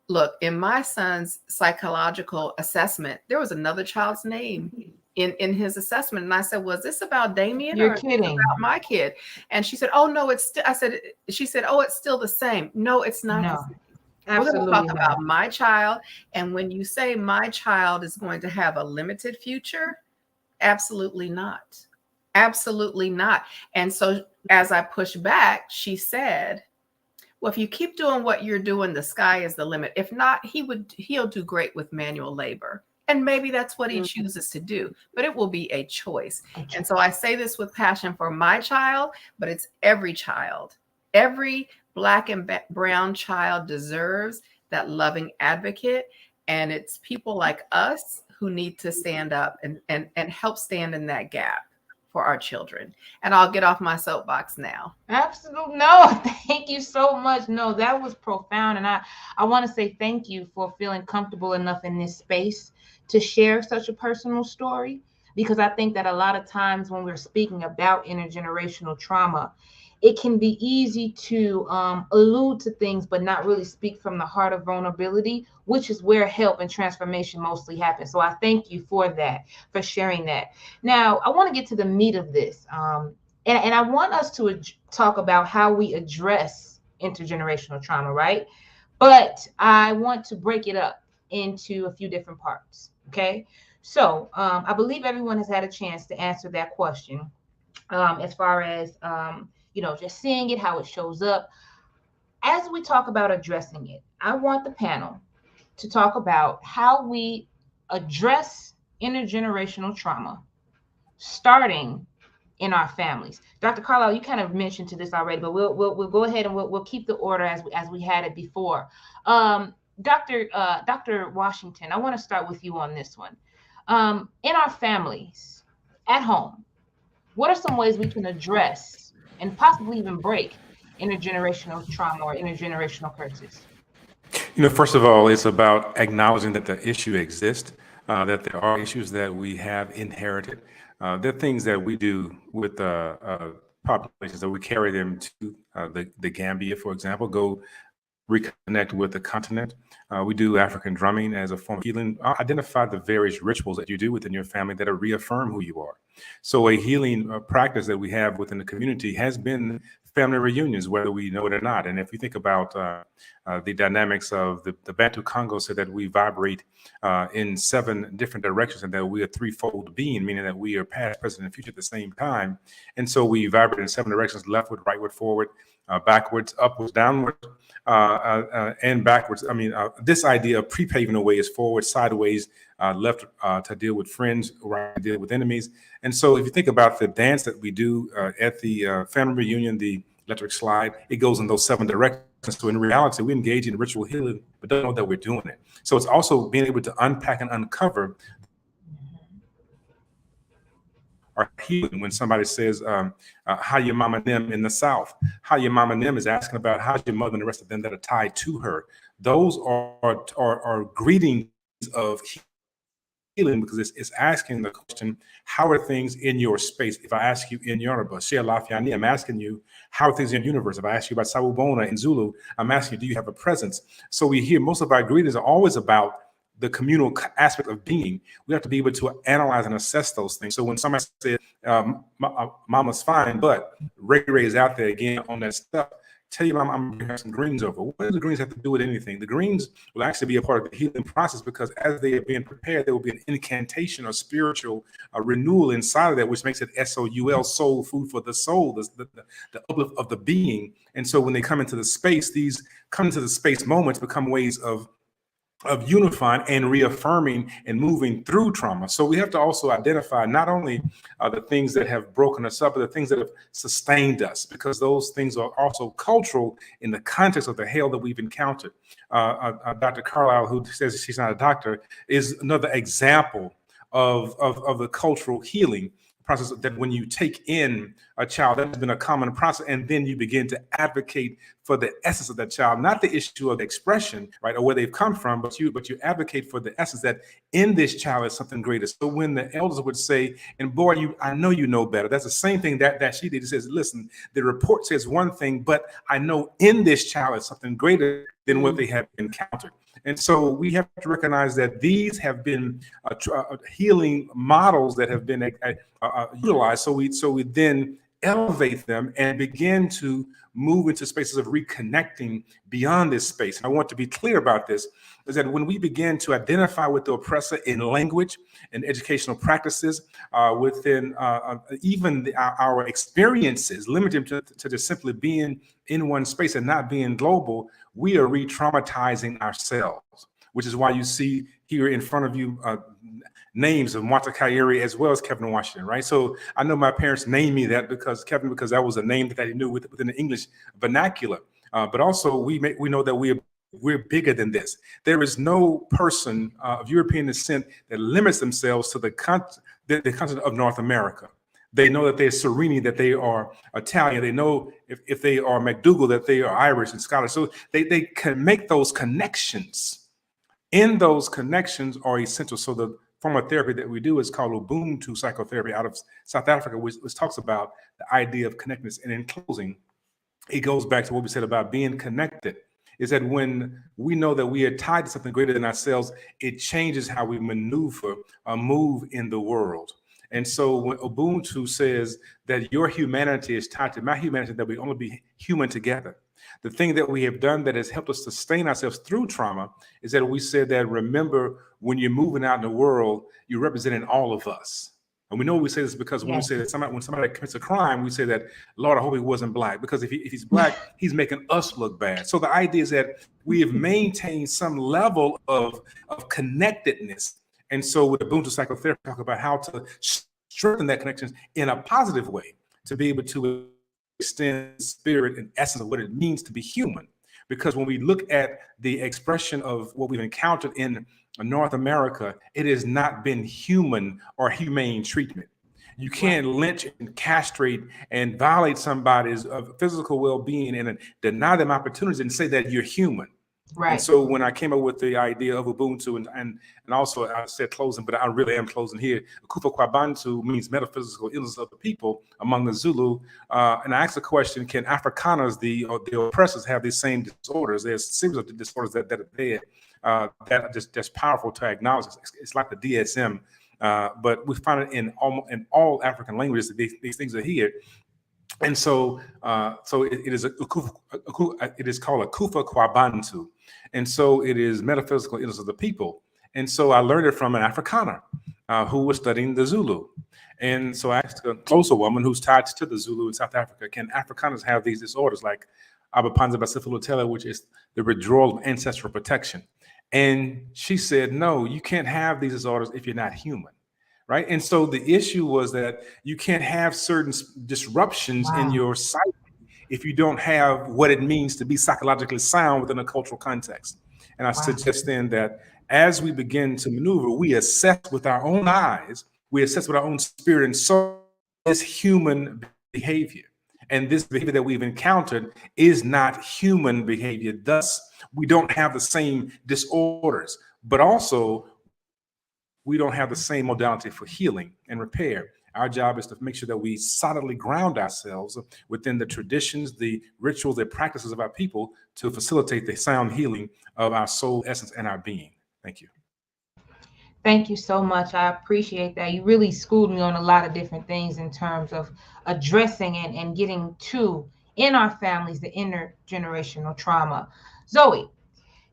Look, in my son's psychological assessment, there was another child's name in his assessment. And I said, was this about Damien? You're kidding. About my kid? And she said, oh, no, it's still, she said, oh, it's still the same. No, it's not. No, the same. absolutely. We're going to talk about my child. And when you say my child is going to have a limited future, absolutely not. Absolutely not. And so as I pushed back, she said, well, if you keep doing what you're doing, the sky is the limit. If not, he'll do great with manual labor. And maybe that's what he chooses to do, but it will be a choice. And so I say this with passion for my child, but it's every child. Every Black and brown child deserves that loving advocate. And it's people like us who need to stand up and help stand in that gap for our children. And I'll get off my soapbox now. Absolutely. No, thank you so much. No, that was profound. And I want to say thank you for feeling comfortable enough in this space to share such a personal story, because I think that a lot of times when we're speaking about intergenerational trauma, it can be easy to allude to things, but not really speak from the heart of vulnerability, which is where help and transformation mostly happens. So I thank you for that, for sharing that. Now, I want to get to the meat of this. And I want us to talk about how we address intergenerational trauma, right? But I want to break it up into a few different parts, okay? So I believe everyone has had a chance to answer that question as far as just seeing it, how it shows up. As we talk about addressing it, I want the panel to talk about how we address intergenerational trauma, starting in our families. Dr. Carlisle, you kind of mentioned to this already, but we'll go ahead and we'll keep the order as we had it before. Dr. Washington, I want to start with you on this one. In our families, at home, what are some ways we can address and possibly even break intergenerational trauma or intergenerational curses? First of all, it's about acknowledging that the issue exists, that there are issues that we have inherited. There are things that we do with populations that we carry them to the Gambia, for example, go reconnect with the continent. We do African drumming as a form of healing. Identify the various rituals that you do within your family that reaffirm who you are. So a healing practice that we have within the community has been family reunions, whether we know it or not. And if you think about the dynamics of the Bantu Congo, said that we vibrate in 7 different directions and that we are threefold being, meaning that we are past, present, and future at the same time. And so we vibrate in 7 directions: leftward, rightward, forward, backwards, upwards, downward, and backwards. I mean, this idea of pre-paving the way is forward, sideways, left to deal with friends, right to deal with enemies. And so if you think about the dance that we do at the family reunion, the electric slide, it goes in those 7 directions. So in reality, we engage in ritual healing, but don't know that we're doing it. So it's also being able to unpack and uncover healing. When somebody says, how your mama and them in the South, how your mama and them is asking about how's your mother and the rest of them that are tied to her. Those are greetings of healing, because it's asking the question, how are things in your space? If I ask you in Yoruba, Shea Lafiani, I'm asking you, how are things in the universe? If I ask you about Sawubona in Zulu, I'm asking you, do you have a presence? So we hear most of our greetings are always about the communal aspect of being. We have to be able to analyze and assess those things. So when somebody says, mama's fine, but Ray is out there again on that stuff, tell you, I'm going to have some greens over. What do the greens have to do with anything? The greens will actually be a part of the healing process, because as they are being prepared, there will be an incantation or spiritual renewal inside of that, which makes it SOUL, soul food for the soul, the uplift of the being. And so when they come into the space, these come into the space moments become ways of unifying and reaffirming and moving through trauma. So we have to also identify not only the things that have broken us up, but the things that have sustained us, because those things are also cultural in the context of the hell that we've encountered. Dr. Carlisle, who says she's not a doctor, is another example of the cultural healing process, that when you take in a child, that's been a common process, and then you begin to advocate for the essence of that child, not the issue of the expression, right, or where they've come from, but you advocate for the essence that in this child is something greater. So when the elders would say, and boy, I know you know better, that's the same thing that she did. It says, listen, the report says one thing, but I know in this child is something greater than what they have encountered. And so we have to recognize that these have been healing models that have been utilized. So we then elevate them and begin to move into spaces of reconnecting beyond this space. And I want to be clear about this, is that when we begin to identify with the oppressor in language and educational practices, within even our experiences, limited to just simply being in one space and not being global, we are re-traumatizing ourselves, which is why you see here in front of you names of Martha Kyrie as well as Kevin Washington, right? So I know my parents named me that because that was a name that they knew within the English vernacular. But also we know that we're bigger than this. There is no person of European descent that limits themselves to the continent of North America. They know that they're Serini, that they are Italian. They know if they are McDougall, that they are Irish and Scottish. So they can make those connections. In those connections are essential. So the form of therapy that we do is called Ubuntu psychotherapy out of South Africa, which talks about the idea of connectedness. And in closing, it goes back to what we said about being connected, is that when we know that we are tied to something greater than ourselves, it changes how we maneuver or move in the world. And so when Ubuntu says that your humanity is tied to my humanity, that we only be human together. The thing that we have done that has helped us sustain ourselves through trauma is that we said that, remember, when you're moving out in the world, you're representing all of us. And we know we say this because when we say that when somebody commits a crime, we say that, Lord, I hope he wasn't black, because if he's black, he's making us look bad. So the idea is that we have maintained some level of connectedness. And so with Ubuntu psychotherapy, talk about how to strengthen that connection in a positive way, to be able to extend the spirit and essence of what it means to be human. Because when we look at the expression of what we've encountered in North America, it has not been human or humane treatment. You can't lynch and castrate and violate somebody's physical well-being and deny them opportunities and say that you're human. Right. And so when I came up with the idea of Ubuntu, and also I said closing, but I really am closing here. Kufa Kwabantu means metaphysical illness of the people among the Zulu. And I asked the question, can Afrikaners, the oppressors, have these same disorders? There's a series of disorders that are there that are just powerful to acknowledge. It's like the DSM, but we find it in all African languages that these things are here. And so, it is called a Kufa Kwabantu, and so it is metaphysical illness of the people. And so I learned it from an Afrikaner who was studying the Zulu. And so I asked a closer woman who's tied to the Zulu in South Africa, can Afrikaners have these disorders like Abapanza Bacillotella, which is the withdrawal of ancestral protection? And she said, no, you can't have these disorders if you're not human. Right. And so the issue was that you can't have certain disruptions in your psyche if you don't have what it means to be psychologically sound within a cultural context. And I suggest then that as we begin to maneuver, we assess with our own eyes, we assess with our own spirit and soul is human behavior. And this behavior that we've encountered is not human behavior. Thus, we don't have the same disorders, but also we don't have the same modality for healing and repair. Our job is to make sure that we solidly ground ourselves within the traditions, the rituals, the practices of our people to facilitate the sound healing of our soul, essence, and our being. Thank you. Thank you so much. I appreciate that. You really schooled me on a lot of different things in terms of addressing and getting to, in our families, the intergenerational trauma. Zoe,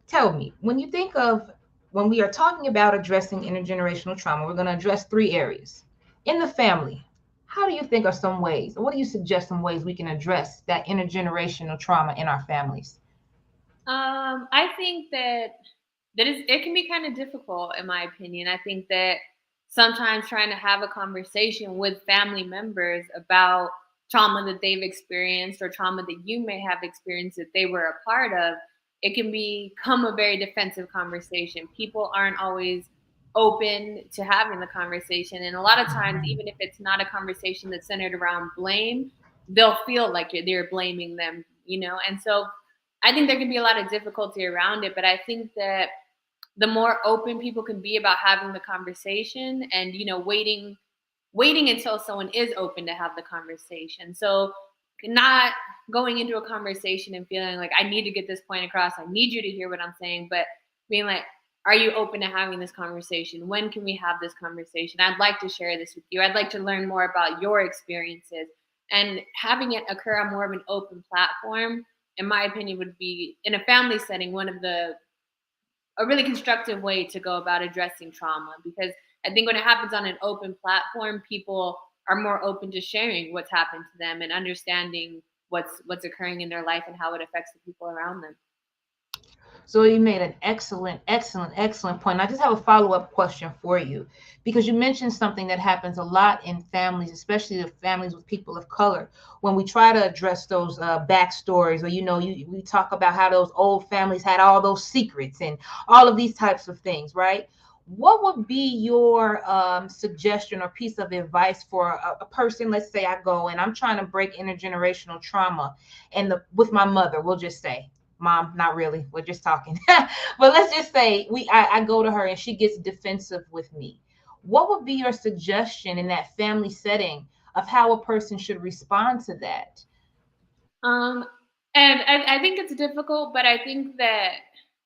tell me, when you think of, when we are talking about addressing intergenerational trauma, we're going to address 3 areas. In the family, how do you think are some ways, or what do you suggest some ways we can address that intergenerational trauma in our families? I think that it can be kind of difficult, in my opinion. I think that sometimes trying to have a conversation with family members about trauma that they've experienced or trauma that you may have experienced that they were a part of, it can become a very defensive conversation. People aren't always open to having the conversation. And a lot of times, even if it's not a conversation that's centered around blame, they'll feel like they're blaming them, you know? And so I think there can be a lot of difficulty around it, but I think that the more open people can be about having the conversation and, you know, waiting until someone is open to have the conversation. So not going into a conversation and feeling like I need to get this point across, I need you to hear what I'm saying, but being like, are you open to having this conversation? When can we have this conversation? I'd like to share this with you. I'd like to learn more about your experiences. And having it occur on more of an open platform, in my opinion, would be, in a family setting, a really constructive way to go about addressing trauma. Because I think when it happens on an open platform, people are more open to sharing what's happened to them and understanding what's occurring in their life and how it affects the people around them. So you made an excellent point. I just have a follow-up question for you, because you mentioned something that happens a lot in families, especially the families with people of color, when we try to address those backstories, or, you know, we talk about how those old families had all those secrets and all of these types of things, right? What would be your suggestion or piece of advice for a person? Let's say I go and I'm trying to break intergenerational trauma, and with my mother, we'll just say, Mom, not really, we're just talking. But let's just say I go to her and she gets defensive with me. What would be your suggestion in that family setting of how a person should respond to that? And I think it's difficult, but I think that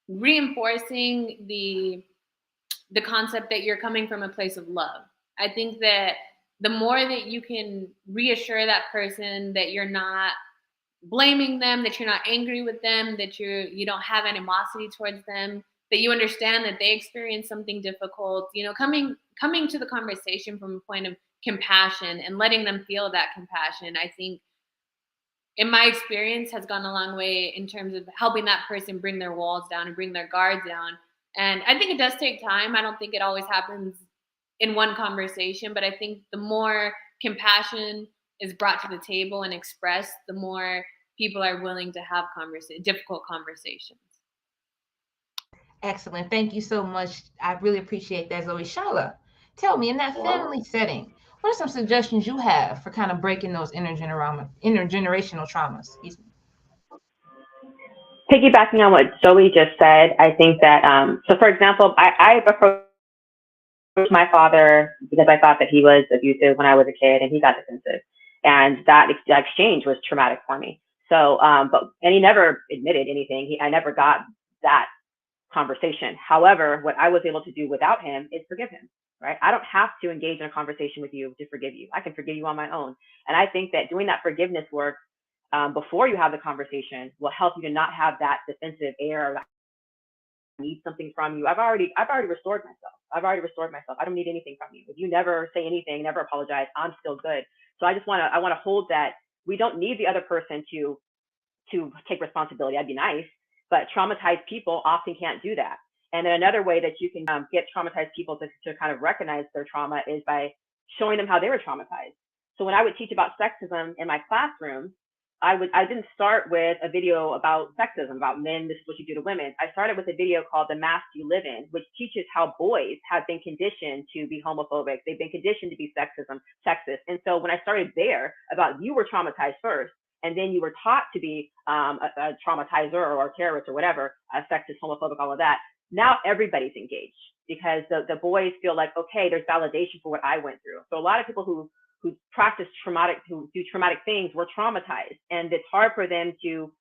reinforcing the concept that you're coming from a place of love. I think that the more that you can reassure that person that you're not blaming them, that you're not angry with them, that you don't have animosity towards them, that you understand that they experienced something difficult, you know, coming to the conversation from a point of compassion and letting them feel that compassion, I think, in my experience, has gone a long way in terms of helping that person bring their walls down and bring their guard down. And I think it does take time. I don't think it always happens in one conversation, but I think the more compassion is brought to the table and expressed, the more people are willing to have difficult conversations. Excellent. Thank you so much. I really appreciate that, Zoe. Shala, tell me, in that family setting, what are some suggestions you have for kind of breaking those intergenerational traumas? Excuse me. Piggybacking on what Zoe just said, I think that, so for example, I approached my father because I thought that he was abusive when I was a kid, and he got defensive. And that exchange was traumatic for me. So, and he never admitted anything. I never got that conversation. However, what I was able to do without him is forgive him, right? I don't have to engage in a conversation with you to forgive you. I can forgive you on my own. And I think that doing that forgiveness work before you have the conversation will help you to not have that defensive air. I need something from you. I've already restored myself. I don't need anything from you. If you never say anything, never apologize, I'm still good. So I want to hold that. We don't need the other person to take responsibility. That'd be nice, but traumatized people often can't do that. And then another way that you can get traumatized people to kind of recognize their trauma is by showing them how they were traumatized. So when I would teach about sexism in my classroom, I didn't start with a video about sexism, about men, this is what you do to women. I started with a video called The Mask You Live In, which teaches how boys have been conditioned to be homophobic. They've been conditioned to be sexist. And so when I started there, about you were traumatized first, and then you were taught to be a traumatizer or a terrorist or whatever, sexist, homophobic, all of that. Now everybody's engaged because the boys feel like, okay, there's validation for what I went through. So a lot of people who practice who do traumatic things were traumatized, and it's hard for them to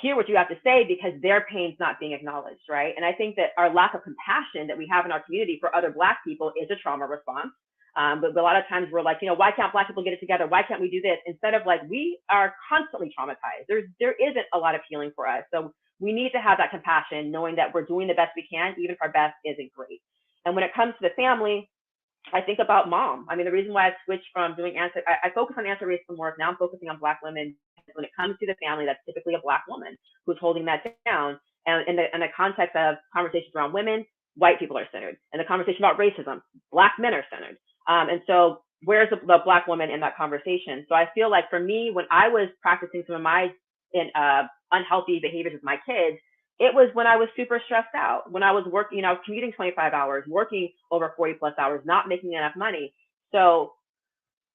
hear what you have to say because their pain's not being acknowledged, right? And I think that our lack of compassion that we have in our community for other Black people is a trauma response. But a lot of times we're like, why can't Black people get it together? Why can't we do this? Instead of like, we are constantly traumatized. There isn't a lot of healing for us. So we need to have that compassion, knowing that we're doing the best we can, even if our best isn't great. And when it comes to the family, I think about mom. I mean, the reason why I switched from doing I focus on anti-racism work. Now I'm focusing on Black women. When it comes to the family, that's typically a Black woman who's holding that down. And in the context of conversations around women, white people are centered. In the conversation about racism, Black men are centered. And so where's the Black woman in that conversation? So I feel like for me, when I was practicing some of my unhealthy behaviors with my kids, it was when I was super stressed out, when I was working, I was commuting 25 hours, working over 40 plus hours, not making enough money. So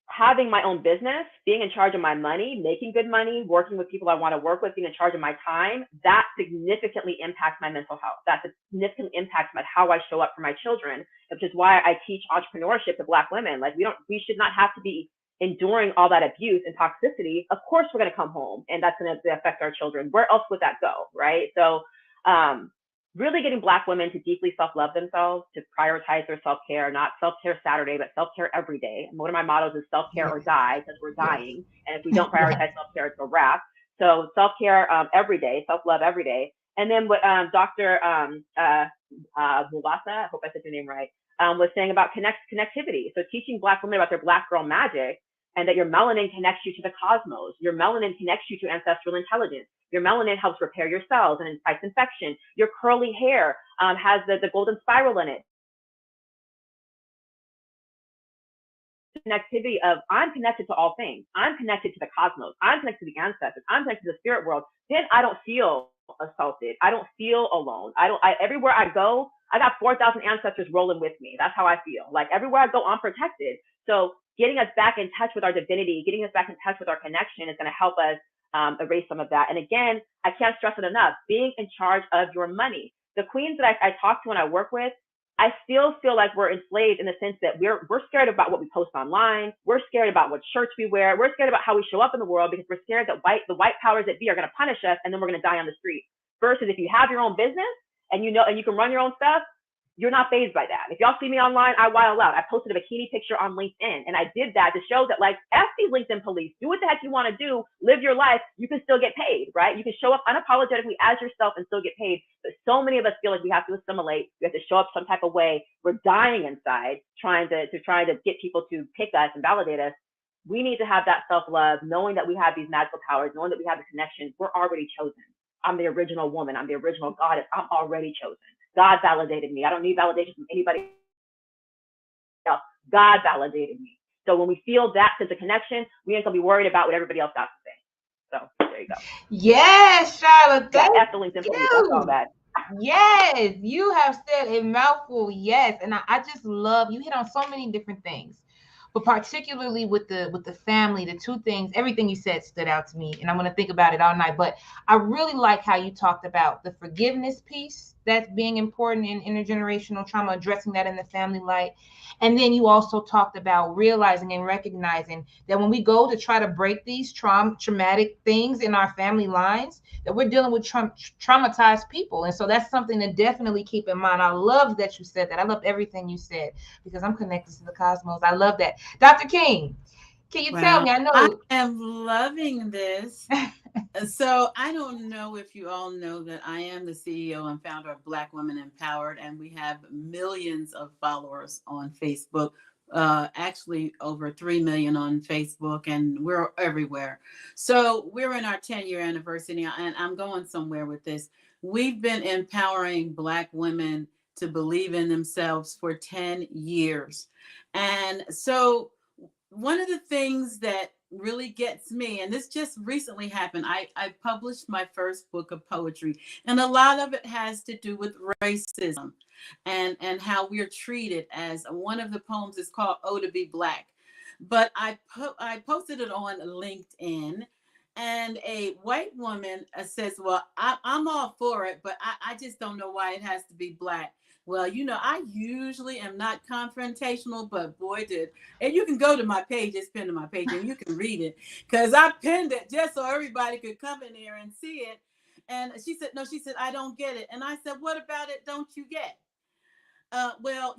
having my own business, being in charge of my money, making good money, working with people I want to work with, being in charge of my time, that significantly impacts my mental health. That significantly impacts how I show up for my children, which is why I teach entrepreneurship to Black women. Like we should not have to be enduring all that abuse and toxicity. Of course, we're going to come home and that's going to affect our children. Where else would that go, right? So really getting Black women to deeply self-love themselves, to prioritize their self-care, not self-care Saturday, but self-care every day. And one of my mottos is self-care or die, because we're dying. And if we don't prioritize self-care, it's a wrap. So self-care every day, self-love every day. And then what Dr. Mulasa, I hope I said your name right, was saying about connectivity. So teaching Black women about their Black girl magic, and that your melanin connects you to the cosmos. Your melanin connects you to ancestral intelligence. Your melanin helps repair your cells and fights infection. Your curly hair has the golden spiral in it. Connectivity of, I'm connected to all things. I'm connected to the cosmos. I'm connected to the ancestors. I'm connected to the spirit world. Then I don't feel assaulted. I don't feel alone. Everywhere I go, I got 4,000 ancestors rolling with me. That's how I feel. Like everywhere I go, I'm protected. So getting us back in touch with our divinity, getting us back in touch with our connection is going to help us erase some of that. And again, I can't stress it enough, being in charge of your money. The queens that I talk to and I work with, I still feel like we're enslaved in the sense that we're scared about what we post online. We're scared about what shirts we wear. We're scared about how we show up in the world because we're scared that the white powers that be are going to punish us and then we're going to die on the street. Versus if you have your own business and you can run your own stuff, you're not fazed by that. If y'all see me online, I wild out. I posted a bikini picture on LinkedIn, and I did that to show that, like, F these LinkedIn police. Do what the heck you want to do. Live your life. You can still get paid, right? You can show up unapologetically as yourself and still get paid. But so many of us feel like we have to assimilate. We have to show up some type of way. We're dying inside, trying to get people to pick us and validate us. We need to have that self-love, knowing that we have these magical powers, knowing that we have the connections. We're already chosen. I'm the original woman. I'm the original goddess. I'm already chosen. God validated me. I don't need validation from anybody else. God validated me. So when we feel that sense of connection, we ain't gonna be worried about what everybody else got to say. So there you go. Yes, Charlotte. Thank you. All that. Yes, you have said a mouthful. Yes, and I just love you hit on so many different things, but particularly with the family, the two things, everything you said stood out to me, and I'm going to think about it all night. But I really like how you talked about the forgiveness piece that's being important in intergenerational trauma, addressing that in the family light. And then you also talked about realizing and recognizing that when we go to try to break these traumatic things in our family lines, that we're dealing with traumatized people. And so that's something to definitely keep in mind. I love that you said that. I love everything you said because I'm connected to the cosmos. I love that. Dr. King, can you tell me? I know I am loving this. So I don't know if you all know that I am the CEO and founder of Black Women Empowered, and we have millions of followers on Facebook. Actually over 3 million on Facebook, and we're everywhere. So we're in our 10-year anniversary, and I'm going somewhere with this. We've been empowering Black women to believe in themselves for 10 years. And so one of the things that really gets me, and this just recently happened. I published my first book of poetry, and a lot of it has to do with racism and how we're treated. As one of the poems is called "Oh to Be Black," but I posted it on LinkedIn, and a white woman says, "Well, I'm all for it, but I just don't know why it has to be black." Well, I usually am not confrontational, but boy, and you can go to my page, it's pinned to my page, and you can read it, because I pinned it just so everybody could come in there and see it. And she said, no, she said, I don't get it. And I said, what about it don't you get? Well,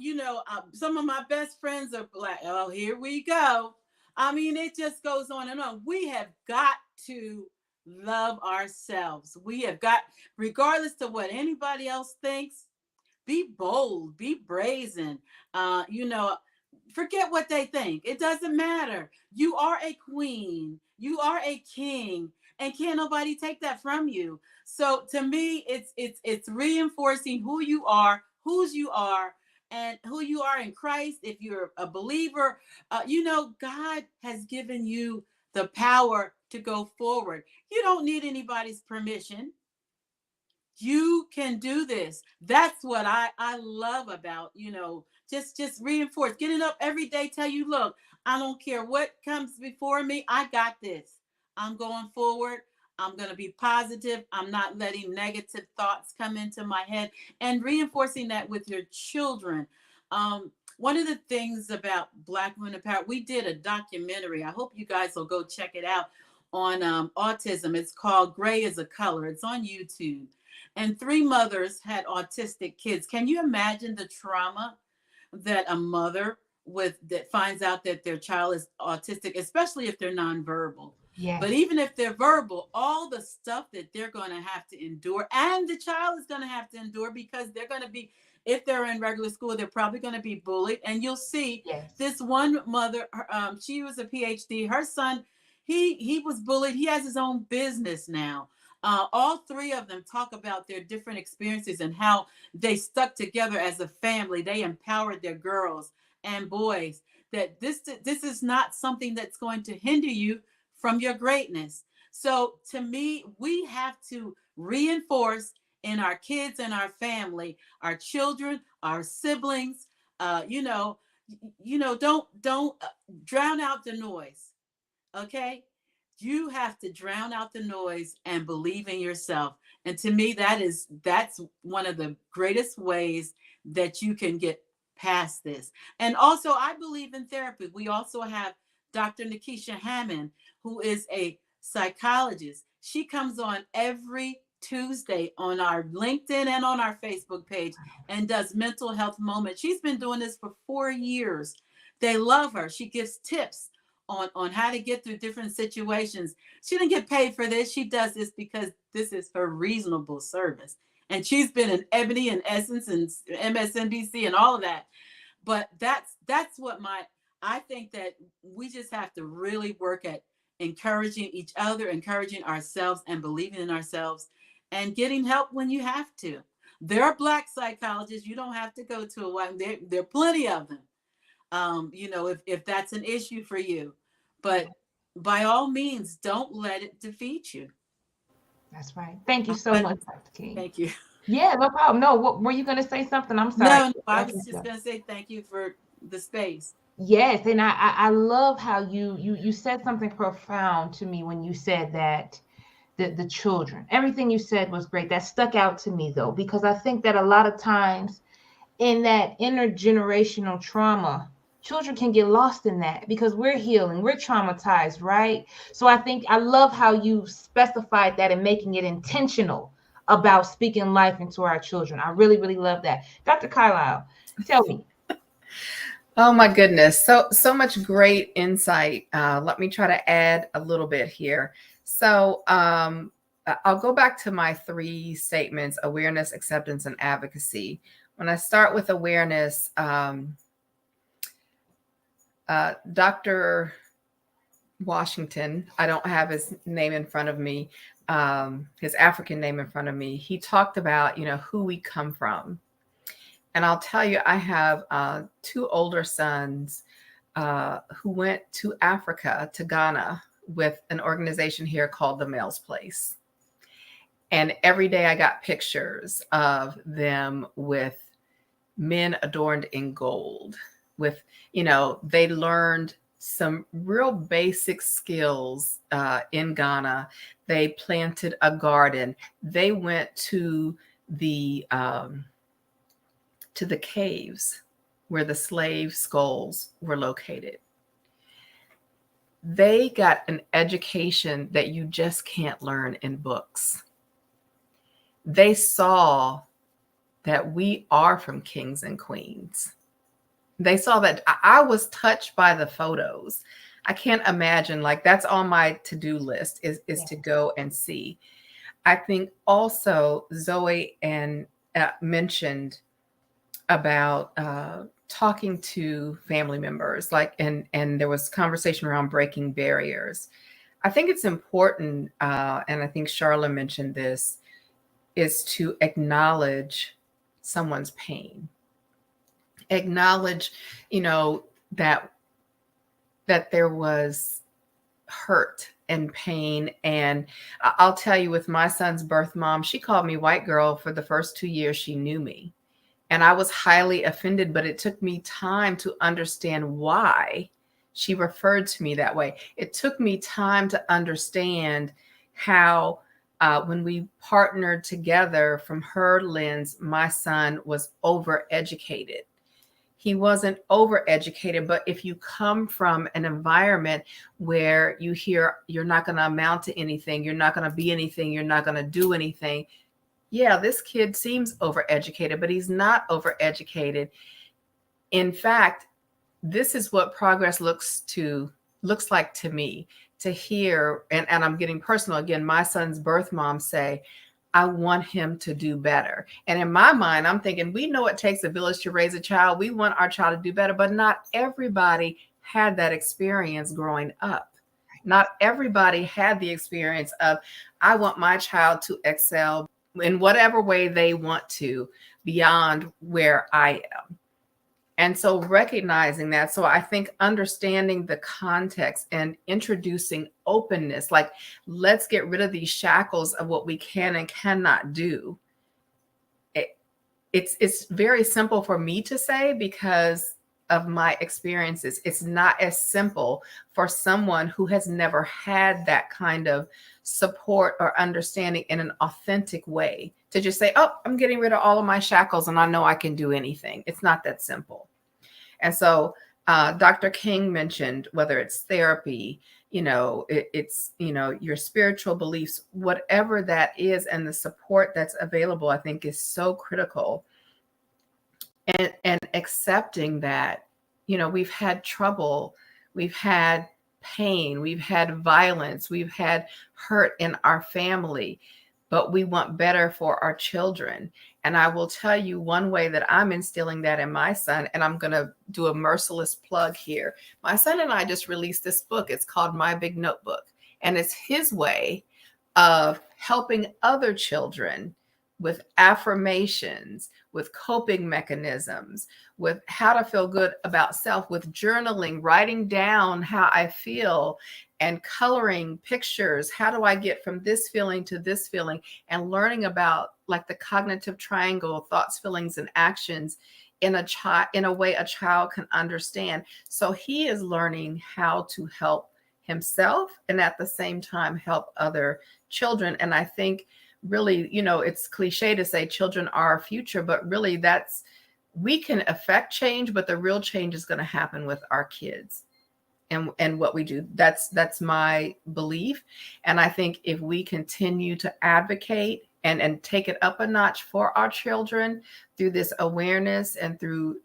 some of my best friends are black. Oh, here we go. I mean, it just goes on and on. We have got to love ourselves. We have got, regardless to what anybody else thinks, be bold, be brazen. Forget what they think. It doesn't matter. You are a queen. You are a king, and can't nobody take that from you. So to me, it's reinforcing who you are, whose you are, and who you are in Christ. If you're a believer, God has given you the power to go forward. You don't need anybody's permission. You can do this. That's what I love about, just reinforce, getting up every day, tell you, look, I don't care what comes before me. I got this. I'm going forward. I'm going to be positive. I'm not letting negative thoughts come into my head, and reinforcing that with your children. One of the things about Black Women Power, we did a documentary. I hope you guys will go check it out on autism. It's called Gray is a Color. It's on YouTube. And 3 mothers had autistic kids. Can you imagine the trauma that a mother that finds out that their child is autistic, especially if they're nonverbal? Yeah. But even if they're verbal, all the stuff that they're going to have to endure, and the child is going to have to endure, because they're going to be, if they're in regular school, they're probably going to be bullied. And you'll see this one mother, she was a PhD. Her son, he was bullied. He has his own business now. All 3 of them talk about their different experiences and how they stuck together as a family. They empowered their girls and boys, that this is not something that's going to hinder you from your greatness. So to me, we have to reinforce in our kids and our family, our children, our siblings, don't drown out the noise. Okay. You have to drown out the noise and believe in yourself. And to me, that's one of the greatest ways that you can get past this. And also, I believe in therapy. We also have Dr. Nikisha Hammond, who is a psychologist. She comes on every Tuesday on our LinkedIn and on our Facebook page and does mental health moments. She's been doing this for 4 years. They love her. She gives tips on how to get through different situations. She didn't get paid for this. She does this because this is her reasonable service. And she's been in Ebony and Essence and MSNBC and all of that. But that's what I think that we just have to really work at encouraging each other, encouraging ourselves, and believing in ourselves, and getting help when you have to. There are Black psychologists. You don't have to go to a white. There are plenty of them. If that's an issue for you, but by all means, don't let it defeat you. That's right. Thank you so much, Dr. King. Thank you. Yeah, no problem. No, were you going to say something? I'm sorry. No, I was just going to say thank you for the space. Yes, and I love how you said something profound to me when you said that the children, everything you said was great. That stuck out to me though, because I think that a lot of times in that intergenerational trauma, children can get lost in that because we're healing, we're traumatized, right? So I love how you specified that and making it intentional about speaking life into our children. I really, really love that. Dr. Carlisle, tell me. Oh my goodness. So much great insight. Let me try to add a little bit here. So I'll go back to my 3 statements: awareness, acceptance, and advocacy. When I start with awareness, Dr. Washington, I don't have his name in front of me, his African name in front of me. He talked about, who we come from. And I'll tell you, I have 2 older sons who went to Africa, to Ghana, with an organization here called The Mail's Place. And every day I got pictures of them with men adorned in gold, with, they learned some real basic skills in Ghana. They planted a garden. They went to the caves where the slave skulls were located. They got an education that you just can't learn in books. They saw that we are from kings and queens. They saw that. I was touched by the photos. I can't imagine, like, that's on my to-do list is to go and see. I think also Zoe and mentioned about talking to family members, like, and there was conversation around breaking barriers. I think it's important, and I think Charla mentioned this, is to acknowledge someone's pain. Acknowledge, that there was hurt and pain. And I'll tell you, with my son's birth mom, she called me white girl for the first 2 years she knew me. And I was highly offended, but it took me time to understand why she referred to me that way. It took me time to understand how, when we partnered together, from her lens, my son was overeducated. He wasn't overeducated, but if you come from an environment where you hear you're not going to amount to anything, you're not going to be anything, you're not going to do anything. Yeah, this kid seems overeducated, but he's not overeducated. In fact, this is what progress looks like to me, to hear, and I'm getting personal again, my son's birth mom say, I want him to do better. And in my mind, I'm thinking, we know it takes a village to raise a child. We want our child to do better, but not everybody had that experience growing up. Not everybody had the experience of, I want my child to excel in whatever way they want to beyond where I am. And so recognizing that, so I think understanding the context and introducing openness, like, let's get rid of these shackles of what we can and cannot do. It's very simple for me to say because of my experiences. It's not as simple for someone who has never had that kind of support or understanding in an authentic way to just say, oh, I'm getting rid of all of my shackles and I know I can do anything. It's not that simple. And so Dr. King mentioned, whether it's therapy, it's your spiritual beliefs, whatever that is, and the support that's available, I think is so critical. And accepting that, we've had trouble, we've had pain, we've had violence, we've had hurt in our family, but we want better for our children. And I will tell you one way that I'm instilling that in my son, and I'm going to do a merciless plug here. My son and I just released this book. It's called My Big Notebook. And it's his way of helping other children with affirmations, with coping mechanisms, with how to feel good about self, with journaling, writing down how I feel, and coloring pictures. How do I get from this feeling to this feeling? And learning about, like, the cognitive triangle of thoughts, feelings, and actions in a way a child can understand. So he is learning how to help himself and at the same time help other children. And I think really, it's cliche to say children are our future, but really we can affect change, but the real change is going to happen with our kids and what we do. That's my belief. And I think if we continue to advocate and take it up a notch for our children through this awareness and through,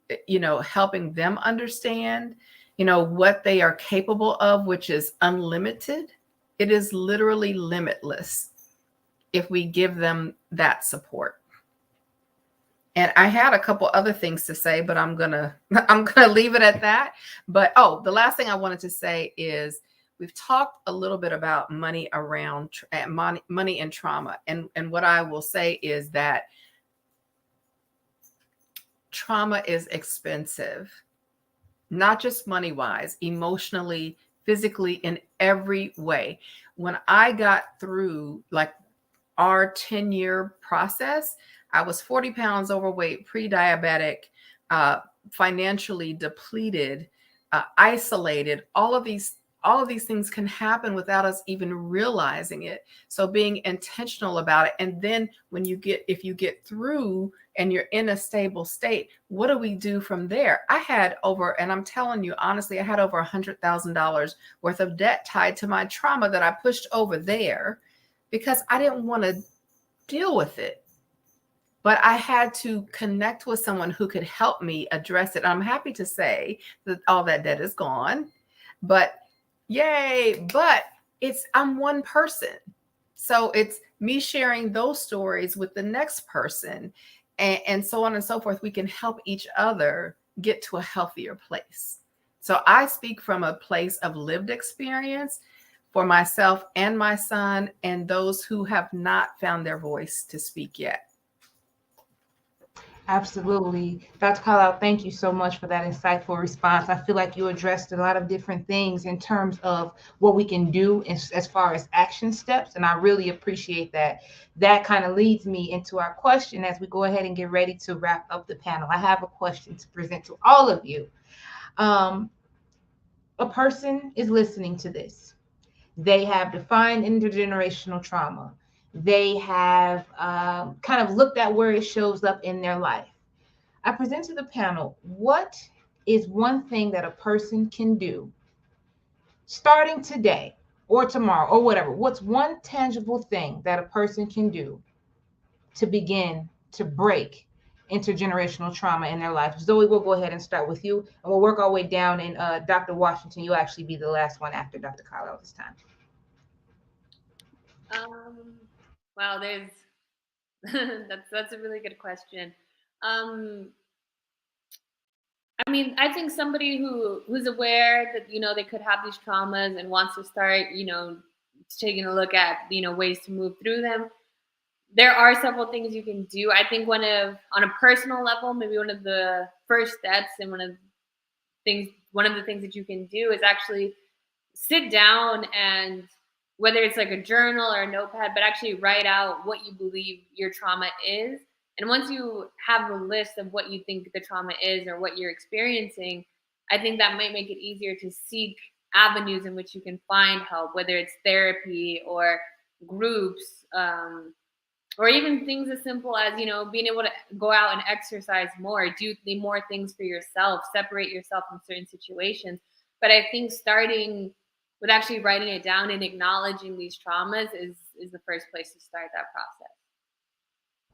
helping them understand, what they are capable of, which is unlimited. It is literally limitless if we give them that support. And I had a couple other things to say, but I'm gonna leave it at that. But the last thing I wanted to say is we've talked a little bit about money around money and trauma. And what I will say is that trauma is expensive. not just money-wise, emotionally, physically, in every way. When I got through like our 10-year process, I was 40 pounds overweight, pre-diabetic, financially depleted, isolated. All of these things can happen without us even realizing it. So being intentional about it. And then if you get through and you're in a stable state, what do we do from there? And I'm telling you, honestly, I had over $100,000 worth of debt tied to my trauma that I pushed over there because I didn't want to deal with it. But I had to connect with someone who could help me address it. I'm happy to say that all that debt is gone, but yay, but I'm one person. So it's me sharing those stories with the next person and so on and so forth. We can help each other get to a healthier place. So I speak from a place of lived experience for myself and my son and those who have not found their voice to speak yet. Absolutely. Dr. Carlisle, thank you so much for that insightful response. I feel like you addressed a lot of different things in terms of what we can do as far as action steps, and I really appreciate that. That kind of leads me into our question as we go ahead and get ready to wrap up the panel. I have a question to present to all of you. A person is listening to this. They have defined intergenerational trauma. They have kind of looked at where it shows up in their life. I present to the panel, what is one thing that a person can do starting today or tomorrow or whatever? What's one tangible thing that a person can do to begin to break intergenerational trauma in their life? Zoe, we'll go ahead and start with you, and we'll work our way down. And Dr. Washington, you'll actually be the last one after Dr. Carlisle this time. Wow, there's that's a really good question. I mean, I think somebody who's aware that, you know, they could have these traumas and wants to start, you know, taking a look at, you know, ways to move through them. There are several things you can do. I think on a personal level, maybe one of the first steps and one of the things that you can do is actually sit down and, whether it's like a journal or a notepad, but actually write out what you believe your trauma is. And once you have a list of what you think the trauma is or what you're experiencing, I think that might make it easier to seek avenues in which you can find help, whether it's therapy or groups, or even things as simple as, you know, being able to go out and exercise more, do more things for yourself, separate yourself from certain situations. But I think starting with actually writing it down and acknowledging these traumas is the first place to start that process.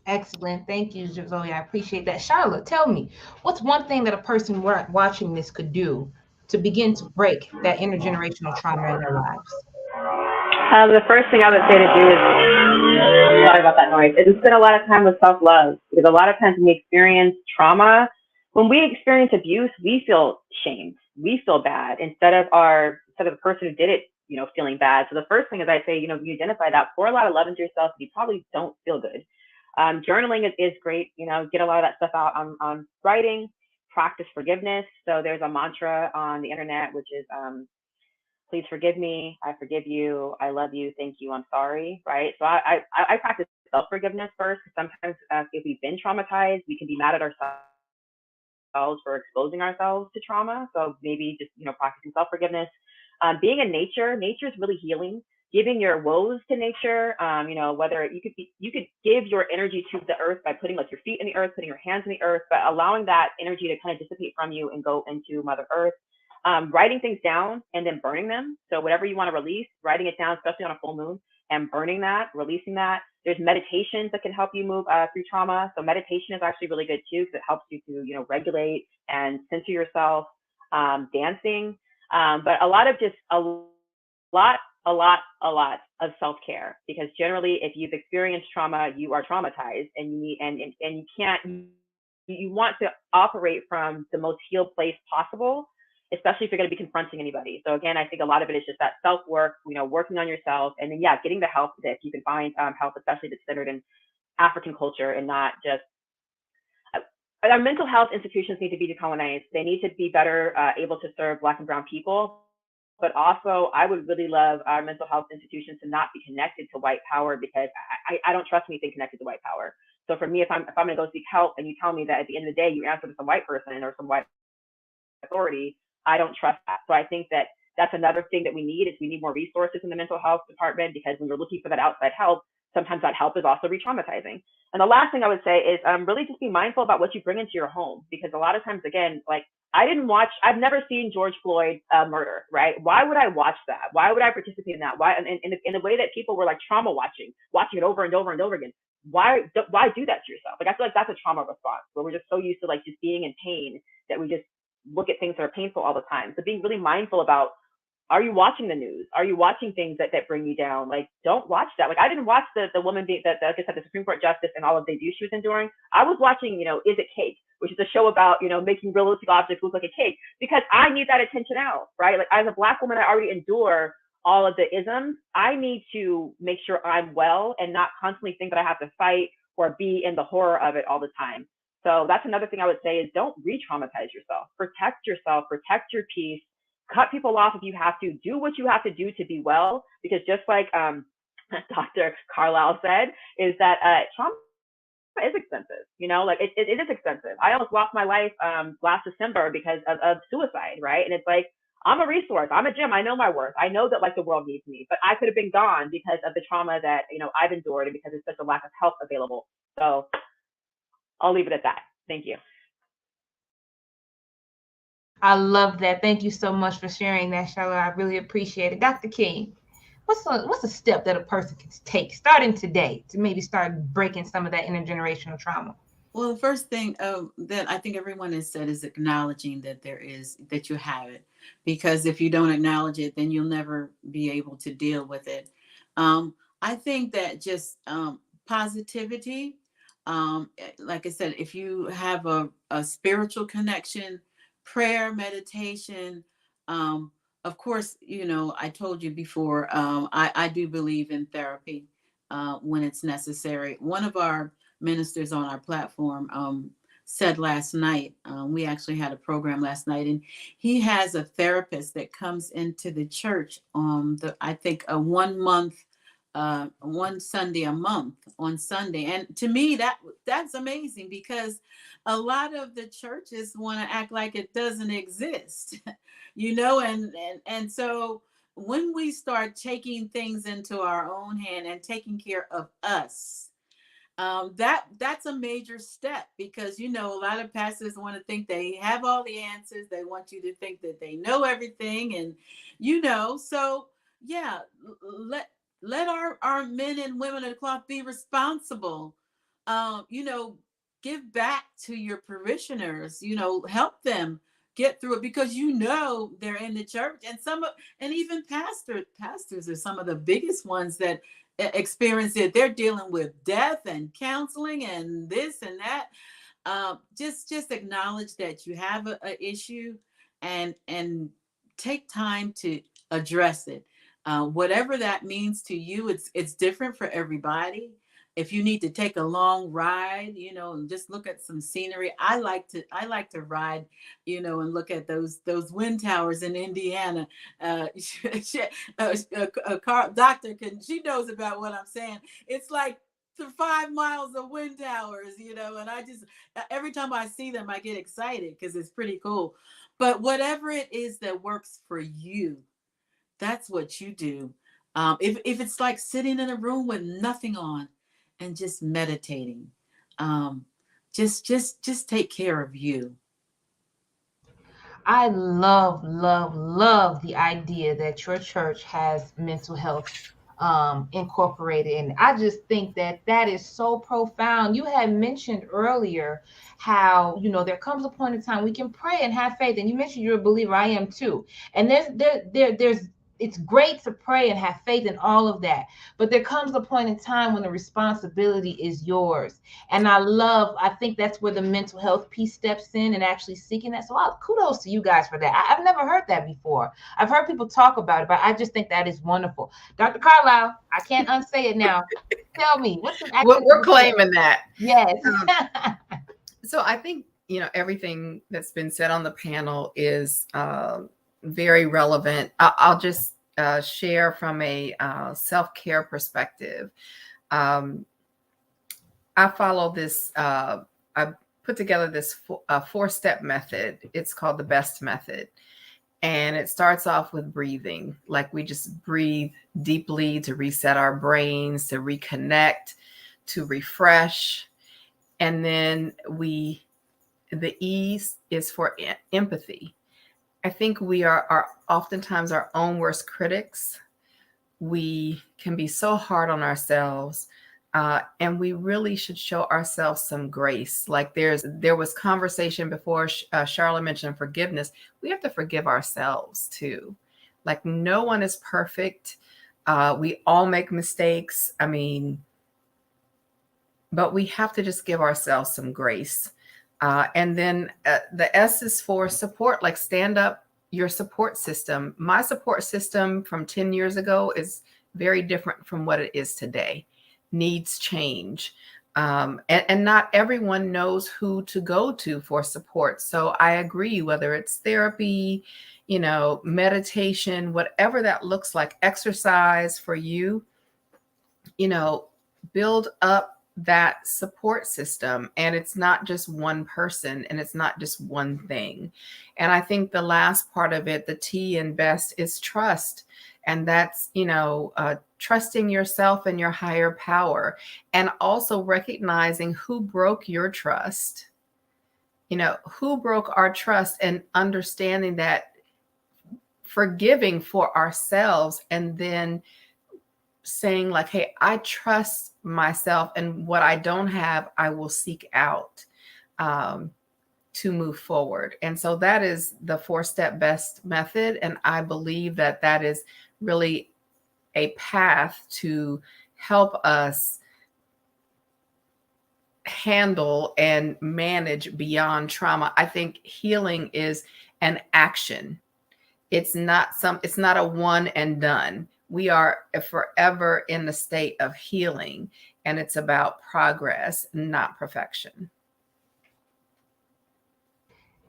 Excellent. Thank you, Zoe. I appreciate that. Charlotte, tell me, what's one thing that a person watching this could do to begin to break that intergenerational trauma in their lives? The first thing I would say to do is, sorry about that noise, is spend a lot of time with self-love. Because a lot of times when we experience trauma, when we experience abuse, we feel shamed. We feel bad instead of the person who did it, you know, feeling bad. So the first thing is I say, you know, you identify that, pour a lot of love into yourself. You probably don't feel good. Journaling is great. You know, get a lot of that stuff out on writing, practice forgiveness. So there's a mantra on the internet, which is, please forgive me, I forgive you, I love you, thank you, I'm sorry, right? So I practice self-forgiveness first, because sometimes if we've been traumatized, we can be mad at ourselves for exposing ourselves to trauma. So maybe just, you know, practicing self-forgiveness. Being in nature is really healing. Giving your woes to nature, you know, whether you could give your energy to the earth by putting like your feet in the earth, putting your hands in the earth, but allowing that energy to kind of dissipate from you and go into Mother Earth. Writing things down and then burning them. So whatever you want to release, writing it down, especially on a full moon, and burning that, releasing that. There's meditations that can help you move through trauma. So meditation is actually really good too, because it helps you to, you know, regulate and center yourself. Dancing, but a lot of self-care, because generally, if you've experienced trauma, you are traumatized, and you need and you want to operate from the most healed place possible, especially if you're going to be confronting anybody. So again, I think a lot of it is just that self-work, you know, working on yourself, and then getting the help that you can find help, especially that's centered in African culture and not just our mental health institutions need to be decolonized. They need to be better able to serve Black and Brown people. But also, I would really love our mental health institutions to not be connected to white power, because I don't trust anything connected to white power. So for me, if I'm going to go seek help and you tell me that at the end of the day you answer to some white person or some white authority, I don't trust that. So I think that that's another thing that we need more resources in the mental health department, because when you're looking for that outside help, sometimes that help is also re-traumatizing. And the last thing I would say is really just be mindful about what you bring into your home, because a lot of times, again, like I've never seen George Floyd murder, right? Why would I watch that? Why would I participate in that? Why, in the way that people were like trauma watching it over and over and over again. Why do that to yourself? Like, I feel like that's a trauma response, where we're just so used to like just being in pain that we just look at things that are painful all the time. So being really mindful about, are you watching the news? Are you watching things that bring you down? Like, don't watch that. Like, I didn't watch the woman being like I said, the Supreme Court justice and all of the abuse she was enduring. I was watching, Is It Cake, which is a show about, making realistic objects look like a cake, because I need that attention out, right? Like, as a Black woman, I already endure all of the isms. I need to make sure I'm well and not constantly think that I have to fight or be in the horror of it all the time. So that's another thing I would say is don't re-traumatize yourself. Protect yourself, protect your peace, cut people off if you have to, do what you have to do to be well. Because just like Dr. Carlisle said, is that trauma is expensive. Like it is expensive. I almost lost my life last December because of suicide, right? And it's like, I'm a resource. I'm a gem. I know my worth. I know that like the world needs me, but I could have been gone because of the trauma that, I've endured, and because there's such a lack of help available. So I'll leave it at that. Thank you. I love that. Thank you so much for sharing that, Charlotte. I really appreciate it. Dr. King, what's a step that a person can take starting today to maybe start breaking some of that intergenerational trauma? Well, the first thing that I think everyone has said is acknowledging that that you have it. Because if you don't acknowledge it, then you'll never be able to deal with it. I think that just positivity, like I said, if you have a spiritual connection, prayer, meditation, of course, I told you before, I do believe in therapy when it's necessary. One of our ministers on our platform said last night, we actually had a program last night, and he has a therapist that comes into the church I think a 1 month, one Sunday a month on Sunday. And to me, that's amazing, because a lot of the churches want to act like it doesn't exist, and so when we start taking things into our own hand and taking care of us, that's a major step, because a lot of pastors want to think they have all the answers. They want you to think that they know everything, and so yeah, let our men and women of the cloth be responsible. Give back to your parishioners. Help them get through it, because they're in the church, and even pastors are some of the biggest ones that experience it. They're dealing with death and counseling and this and that. Just acknowledge that you have a issue, and take time to address it. Whatever that means to you, it's different for everybody. If you need to take a long ride, and just look at some scenery. I like to ride, and look at those wind towers in Indiana. Doctor she knows about what I'm saying. It's like 5 miles of wind towers, and I just, every time I see them, I get excited because it's pretty cool. But whatever it is that works for you, that's what you do. If it's like sitting in a room with nothing on and just meditating, just take care of you. I love the idea that your church has mental health incorporated, and I just think that is so profound. You had mentioned earlier how there comes a point in time we can pray and have faith, and you mentioned you're a believer. I am too, and there's it's great to pray and have faith in all of that, but there comes a point in time when the responsibility is yours. And I think that's where the mental health piece steps in, and actually seeking that. So kudos to you guys for that. I've never heard that before. I've heard people talk about it, but I just think that is wonderful. Dr. Carlisle, I can't unsay it now. Tell me, what's an We're claiming that. Yes. So I think, everything that's been said on the panel is very relevant. I'll just share from a self-care perspective. I follow this, I put together this four-step method. It's called the BEST method. And it starts off with breathing. Like, we just breathe deeply to reset our brains, to reconnect, to refresh. And then the E is for empathy. I think we are oftentimes our own worst critics. We can be so hard on ourselves, and we really should show ourselves some grace. Like, there was conversation before, Charlotte mentioned forgiveness. We have to forgive ourselves too. Like, no one is perfect. We all make mistakes. I mean, but we have to just give ourselves some grace. And then the S is for support, like stand up your support system. My support system from 10 years ago is very different from what it is today. Needs change. And not everyone knows who to go to for support. So I agree, whether it's therapy, meditation, whatever that looks like, exercise for you, build up that support system. And it's not just one person, and it's not just one thing. And I think the last part of it, the T in BEST, is trust. And that's, trusting yourself and your higher power, and also recognizing who broke your trust, who broke our trust, and understanding that, forgiving for ourselves, and then saying like, hey, I trust myself, and what I don't have, I will seek out to move forward. And so that is the 4-step BEST method. And I believe that that is really a path to help us handle and manage beyond trauma. I think healing is an action. It's not a one and done. We are forever in the state of healing, and it's about progress, not perfection.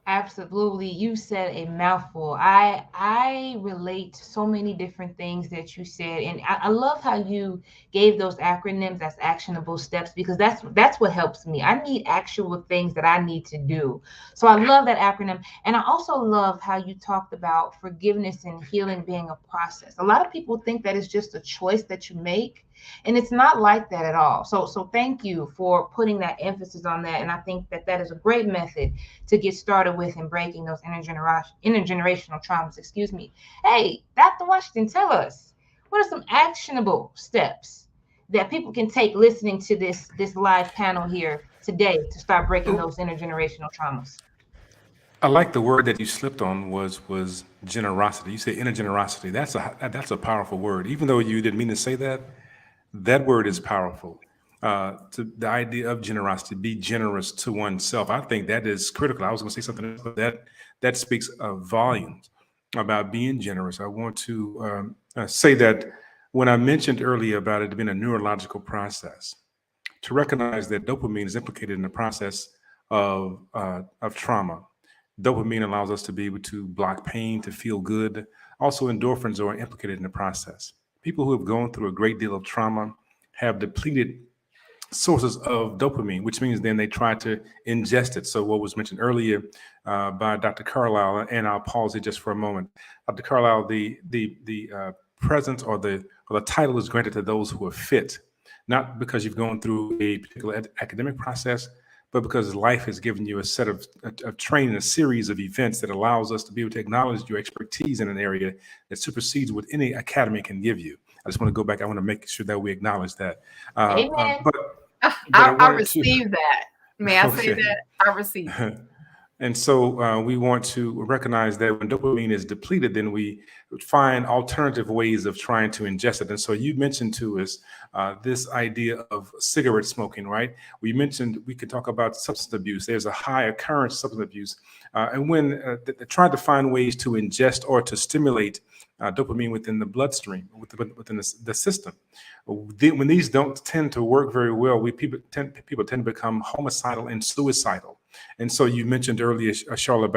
Absolutely. You said a mouthful. I relate to so many different things that you said. And I love how you gave those acronyms as actionable steps, because that's what helps me. I need actual things that I need to do. So I love that acronym. And I also love how you talked about forgiveness and healing being a process. A lot of people think that it's just a choice that you make. And it's not like that at all. So thank you for putting that emphasis on that. And I think that is a great method to get started with in breaking those intergenerational traumas. Excuse me. Hey, Dr. Washington, tell us, what are some actionable steps that people can take listening to this live panel here today to start breaking those intergenerational traumas? I like the word that you slipped on was generosity. You say intergenerosity. That's a powerful word. Even though you didn't mean to say that, that word is powerful. To the idea of generosity, be generous to oneself. I think that is critical. I was going to say something else, but that speaks volumes about being generous. I want to say that when I mentioned earlier about it being a neurological process, to recognize that dopamine is implicated in the process of trauma. Dopamine allows us to be able to block pain, to feel good. Also, endorphins are implicated in the process. People who have gone through a great deal of trauma have depleted sources of dopamine, which means then they try to ingest it. So what was mentioned earlier by Dr. Carlisle, and I'll pause it just for a moment. Dr. Carlisle, the presence or the title is granted to those who are fit, not because you've gone through a particular academic process, but because life has given you a set of training, a series of events that allows us to be able to acknowledge your expertise in an area that supersedes what any academy can give you. I just want to go back. I want to make sure that we acknowledge that. Amen. I receive that. May I say that? I receive it. And so we want to recognize that when dopamine is depleted, then we find alternative ways of trying to ingest it. And so you mentioned to us this idea of cigarette smoking, right? We mentioned we could talk about substance abuse. There's a high occurrence of substance abuse. And when they're trying to find ways to ingest or to stimulate dopamine within the bloodstream, within the system, when these don't tend to work very well, people tend to become homicidal and suicidal. And so you mentioned earlier, Charlotte,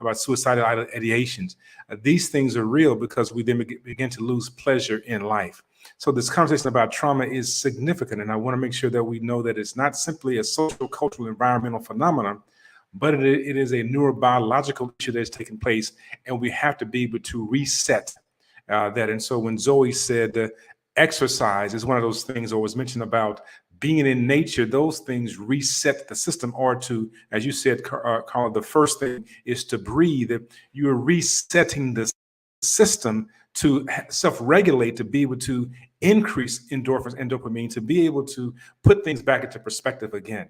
about suicidal ideations. These things are real because we then begin to lose pleasure in life. So this conversation about trauma is significant, and I want to make sure that we know that it's not simply a social, cultural, environmental phenomenon, but it is a neurobiological issue that's taking place, and we have to be able to reset that. And so when Zoe said exercise is one of those things, or was mentioned about being in nature, those things reset the system. Or to, as you said, Carla, the first thing is to breathe. You're resetting the system to self-regulate, to be able to increase endorphins and dopamine, to be able to put things back into perspective again.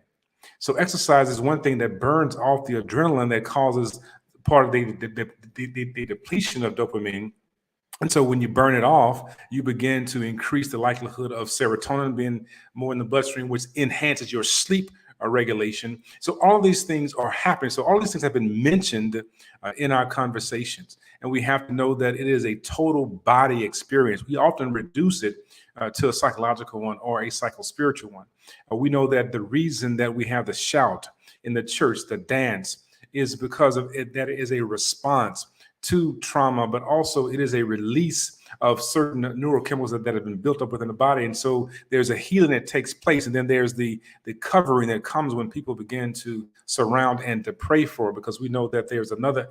So exercise is one thing that burns off the adrenaline that causes part of the depletion of dopamine. And so when you burn it off, you begin to increase the likelihood of serotonin being more in the bloodstream, which enhances your sleep regulation. So all these things are happening. So all these things have been mentioned in our conversations. And we have to know that it is a total body experience. We often reduce it to a psychological one or a psycho-spiritual one. We know that the reason that we have the shout in the church, the dance, is because of it, that it is a response to trauma, but also it is a release of certain neurochemicals that have been built up within the body. And so there's a healing that takes place. And then there's the covering that comes when people begin to surround and to pray for, because we know that there's another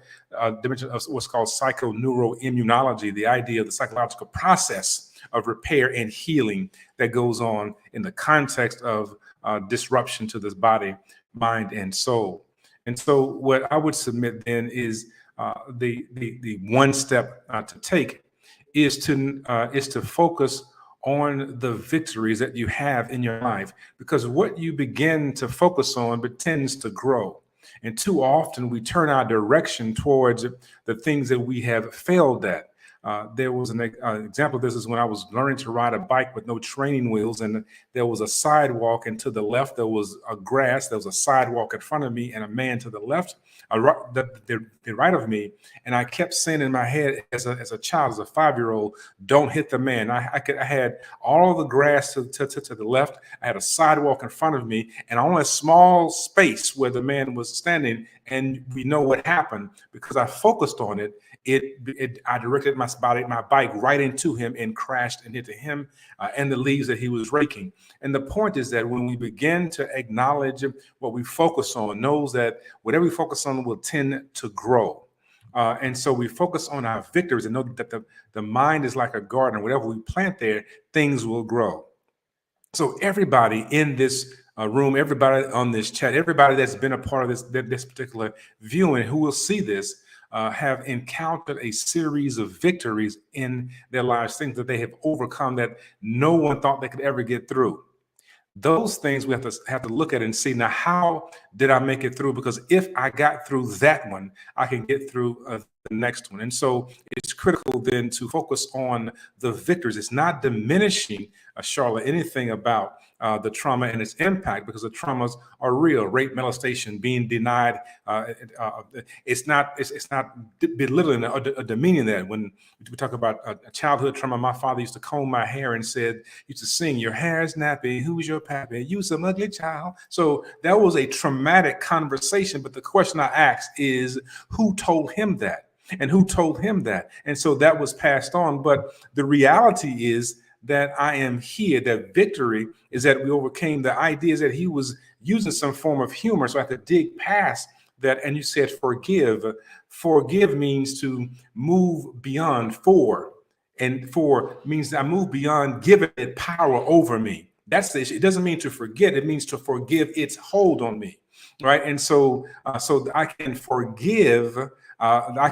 dimension of what's called psychoneuroimmunology, the idea of the psychological process of repair and healing that goes on in the context of disruption to this body, mind, and soul. And so what I would submit then is the one step to take is to focus on the victories that you have in your life, because what you begin to focus on tends to grow. And too often we turn our direction towards the things that we have failed at. There was an example of this is when I was learning to ride a bike with no training wheels, and there was a sidewalk, and to the left there was a grass, there was a sidewalk in front of me, and a man to the left, the right of me. And I kept saying in my head as a child, as a 5-year-old, don't hit the man. I had all the grass to the left, I had a sidewalk in front of me, and only a small space where the man was standing. And we know what happened because I focused on it. I directed my bike right into him and crashed into him and the leaves that he was raking. And the point is that when we begin to acknowledge what we focus on, knows that whatever we focus on will tend to grow. And so we focus on our victories and know that the mind is like a garden. Whatever we plant there, things will grow. So everybody in this room, everybody on this chat, everybody that's been a part of this particular viewing who will see this, have encountered a series of victories in their lives, things that they have overcome that no one thought they could ever get through. Those things we have to look at and see, now, how did I make it through? Because if I got through that one, I can get through the next one. And so it's critical then to focus on the victories. It's not diminishing, Charlotte, anything about the trauma and its impact, because the traumas are real. Rape, molestation, being denied. It's not belittling or demeaning that. When we talk about a childhood trauma, my father used to comb my hair and used to sing, your hair is nappy, who's your pappy? You some ugly child. So that was a traumatic conversation. But the question I asked is, who told him that? And who told him that? And so that was passed on. But the reality is that I am here. That victory is that we overcame the ideas that he was using some form of humor. So I have to dig past that. And you said forgive. Forgive means to move beyond for. And for means I move beyond giving it power over me. That's the issue. It doesn't mean to forget. It means to forgive its hold on me. Right. And so I can forgive. I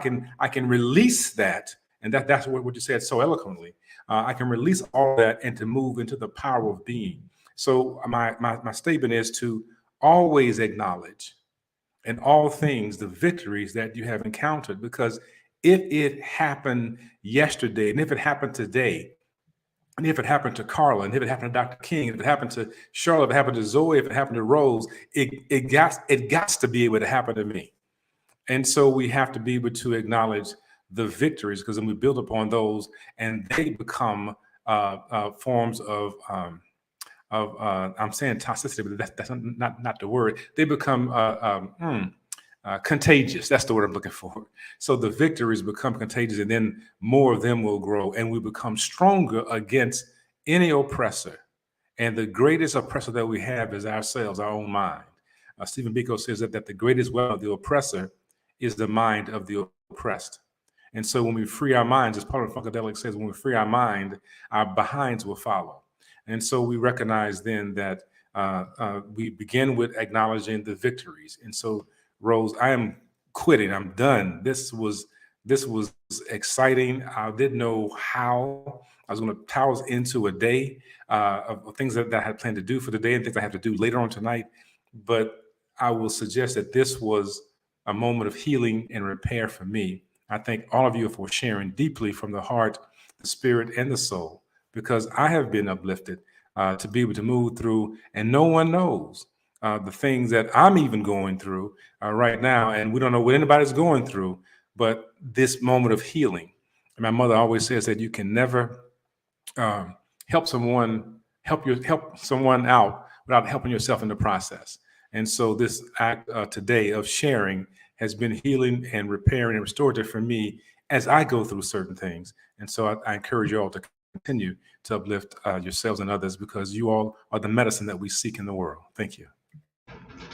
can release that. And that's what you said so eloquently. I can release all that and to move into the power of being. So my statement is to always acknowledge in all things the victories that you have encountered, because if it happened yesterday, and if it happened today, and if it happened to Carla, and if it happened to Dr. King, if it happened to Charlotte, if it happened to Zoe, if it happened to Rose, it got to be able to happen to me. And so we have to be able to acknowledge the victories, because then we build upon those and they become forms of I'm saying toxicity, but that's not the word. They become contagious. That's the word I'm looking for. So the victories become contagious, and then more of them will grow, and we become stronger against any oppressor. And the greatest oppressor that we have is ourselves, our own mind. Stephen Biko says that the greatest weapon of the oppressor is the mind of the oppressed. And so when we free our minds, as Paul Funkadelic says, when we free our mind, our behinds will follow. And so we recognize then that we begin with acknowledging the victories. And so, Rose, I am quitting. I'm done. This was exciting. I didn't know how I was going to pause into a day of things that I had planned to do for the day and things I have to do later on tonight. But I will suggest that this was a moment of healing and repair for me. I thank all of you for sharing deeply from the heart, the spirit, and the soul, because I have been uplifted to be able to move through, and no one knows the things that I'm even going through right now. And we don't know what anybody's going through, but this moment of healing. And my mother always says that you can never help someone out without helping yourself in the process. And so this act today of sharing has been healing and repairing and restorative for me as I go through certain things. And so I encourage you all to continue to uplift yourselves and others, because you all are the medicine that we seek in the world. Thank you.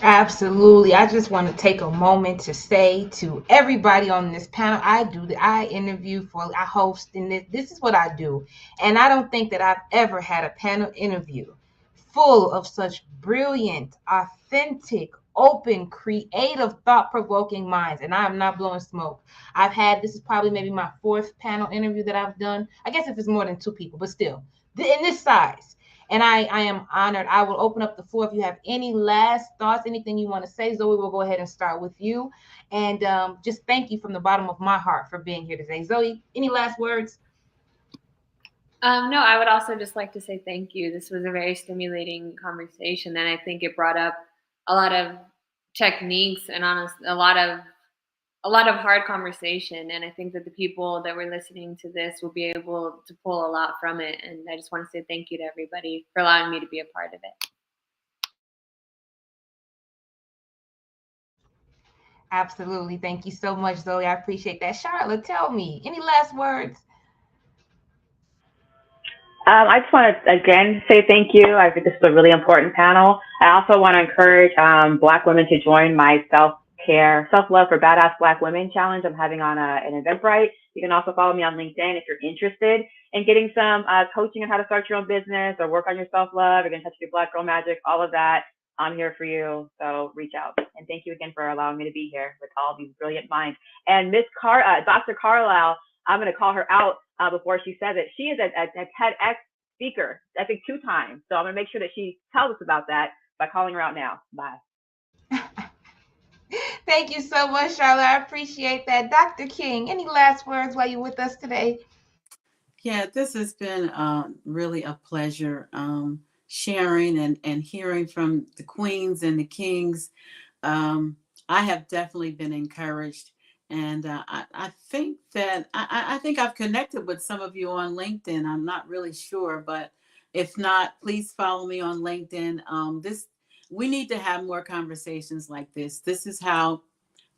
Absolutely. I just want to take a moment to say to everybody on this panel, I interview I host, and this is what I do. And I don't think that I've ever had a panel interview full of such brilliant, authentic, open, creative, thought-provoking minds. And I am not blowing smoke. This is probably maybe my fourth panel interview that I've done. I guess if it's more than two people, but still, in this size. And I am honored. I will open up the floor if you have any last thoughts, anything you want to say. Zoe, we'll go ahead and start with you. And just thank you from the bottom of my heart for being here today. Zoe, any last words? No, I would also just like to say thank you. This was a very stimulating conversation, and I think it brought up a lot of techniques and a lot of hard conversation. And I think that the people that were listening to this will be able to pull a lot from it. And I just want to say thank you to everybody for allowing me to be a part of it. Absolutely. Thank you so much, Zoe. I appreciate that. Charlotte, tell me, any last words? I just want to, again, say thank you. I think this is a really important panel. I also want to encourage Black women to join my Self-Love for Badass Black Women Challenge I'm having on an Eventbrite. You can also follow me on LinkedIn if you're interested in getting some coaching on how to start your own business or work on your self-love or get in touch with your Black girl magic, all of that. I'm here for you, so reach out. And thank you again for allowing me to be here with all these brilliant minds. And Dr. Carlisle, I'm going to call her out before she says it. She is a TEDx speaker, I think 2 times. So I'm going to make sure that she tells us about that by calling her out now. Bye. Thank you so much, Charlotte. I appreciate that. Dr. King, any last words while you're with us today? Yeah, this has been really a pleasure sharing and hearing from the queens and the kings. I have definitely been encouraged. And I think that I think I've connected with some of you on LinkedIn. I'm not really sure, but if not, please follow me on LinkedIn. We need to have more conversations like this. This is how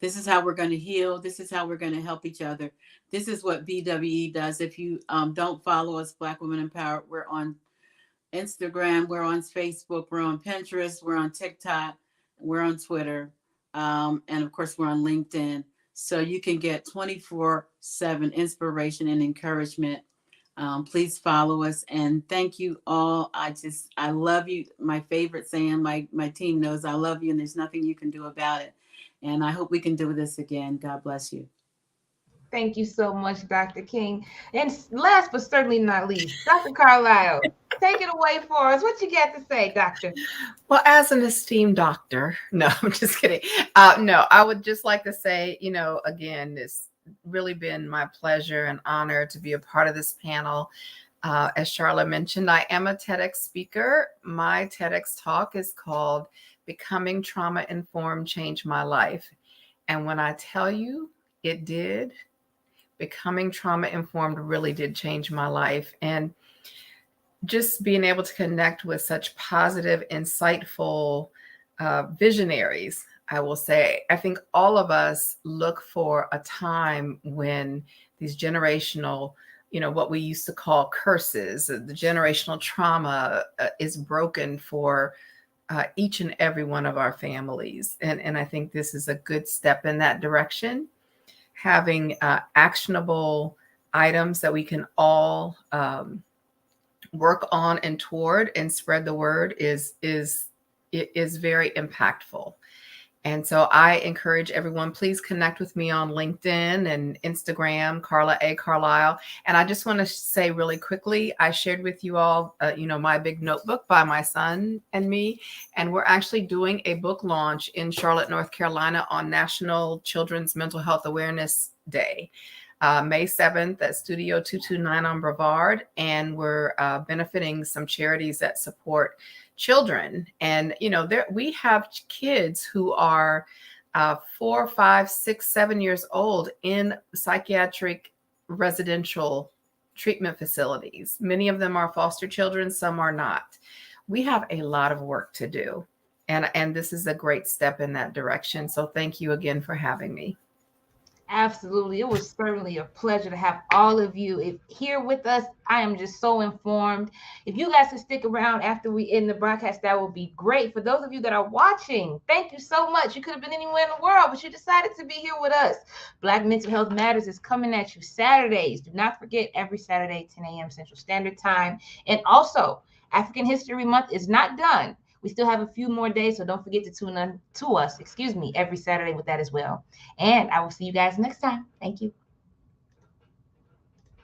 we're going to heal. This is how we're going to help each other. This is what BWE does. If you don't follow us, Black Women Empowered, we're on Instagram, we're on Facebook, we're on Pinterest, we're on TikTok, we're on Twitter, and of course we're on LinkedIn. So you can get 24/7 inspiration and encouragement. Please follow us, and thank you all. I love you. My favorite saying, my team knows I love you, and there's nothing you can do about it. And I hope we can do this again. God bless you. Thank you so much, Dr. King. And last but certainly not least, Dr. Carlisle, take it away for us. What you got to say, doctor? Well, as an esteemed doctor, no, I'm just kidding. No, I would just like to say, again, it's really been my pleasure and honor to be a part of this panel. As Charlotte mentioned, I am a TEDx speaker. My TEDx talk is called Becoming Trauma Informed Changed My Life. And when I tell you it did, becoming trauma informed really did change my life. And just being able to connect with such positive, insightful visionaries. I will say, I think all of us look for a time when these generational, what we used to call curses, the generational trauma is broken for each and every one of our families. And I think this is a good step in that direction. Having actionable items that we can all work on and toward and spread the word is very impactful. And so I encourage everyone, please connect with me on LinkedIn and Instagram, Carla A. Carlisle. And I just want to say really quickly, I shared with you all, my big notebook by my son and me. And we're actually doing a book launch in Charlotte, North Carolina on National Children's Mental Health Awareness Day. May 7th at Studio 229 on Brevard. And we're benefiting some charities that support children. And, we have kids who are 4, 5, 6, 7 years old in psychiatric residential treatment facilities. Many of them are foster children, some are not. We have a lot of work to do. And this is a great step in that direction. So thank you again for having me. Absolutely. It was certainly a pleasure to have all of you here with us. I am just so informed. If you guys could stick around after we end the broadcast, that would be great. For those of you that are watching, thank you so much. You could have been anywhere in the world, but you decided to be here with us. Black Mental Health Matters is coming at you Saturdays. Do not forget, every Saturday, 10 a.m. Central Standard Time. And also, African History Month is not done. We still have a few more days, so don't forget to tune in to us, every Saturday with that as well. And I will see you guys next time. Thank you.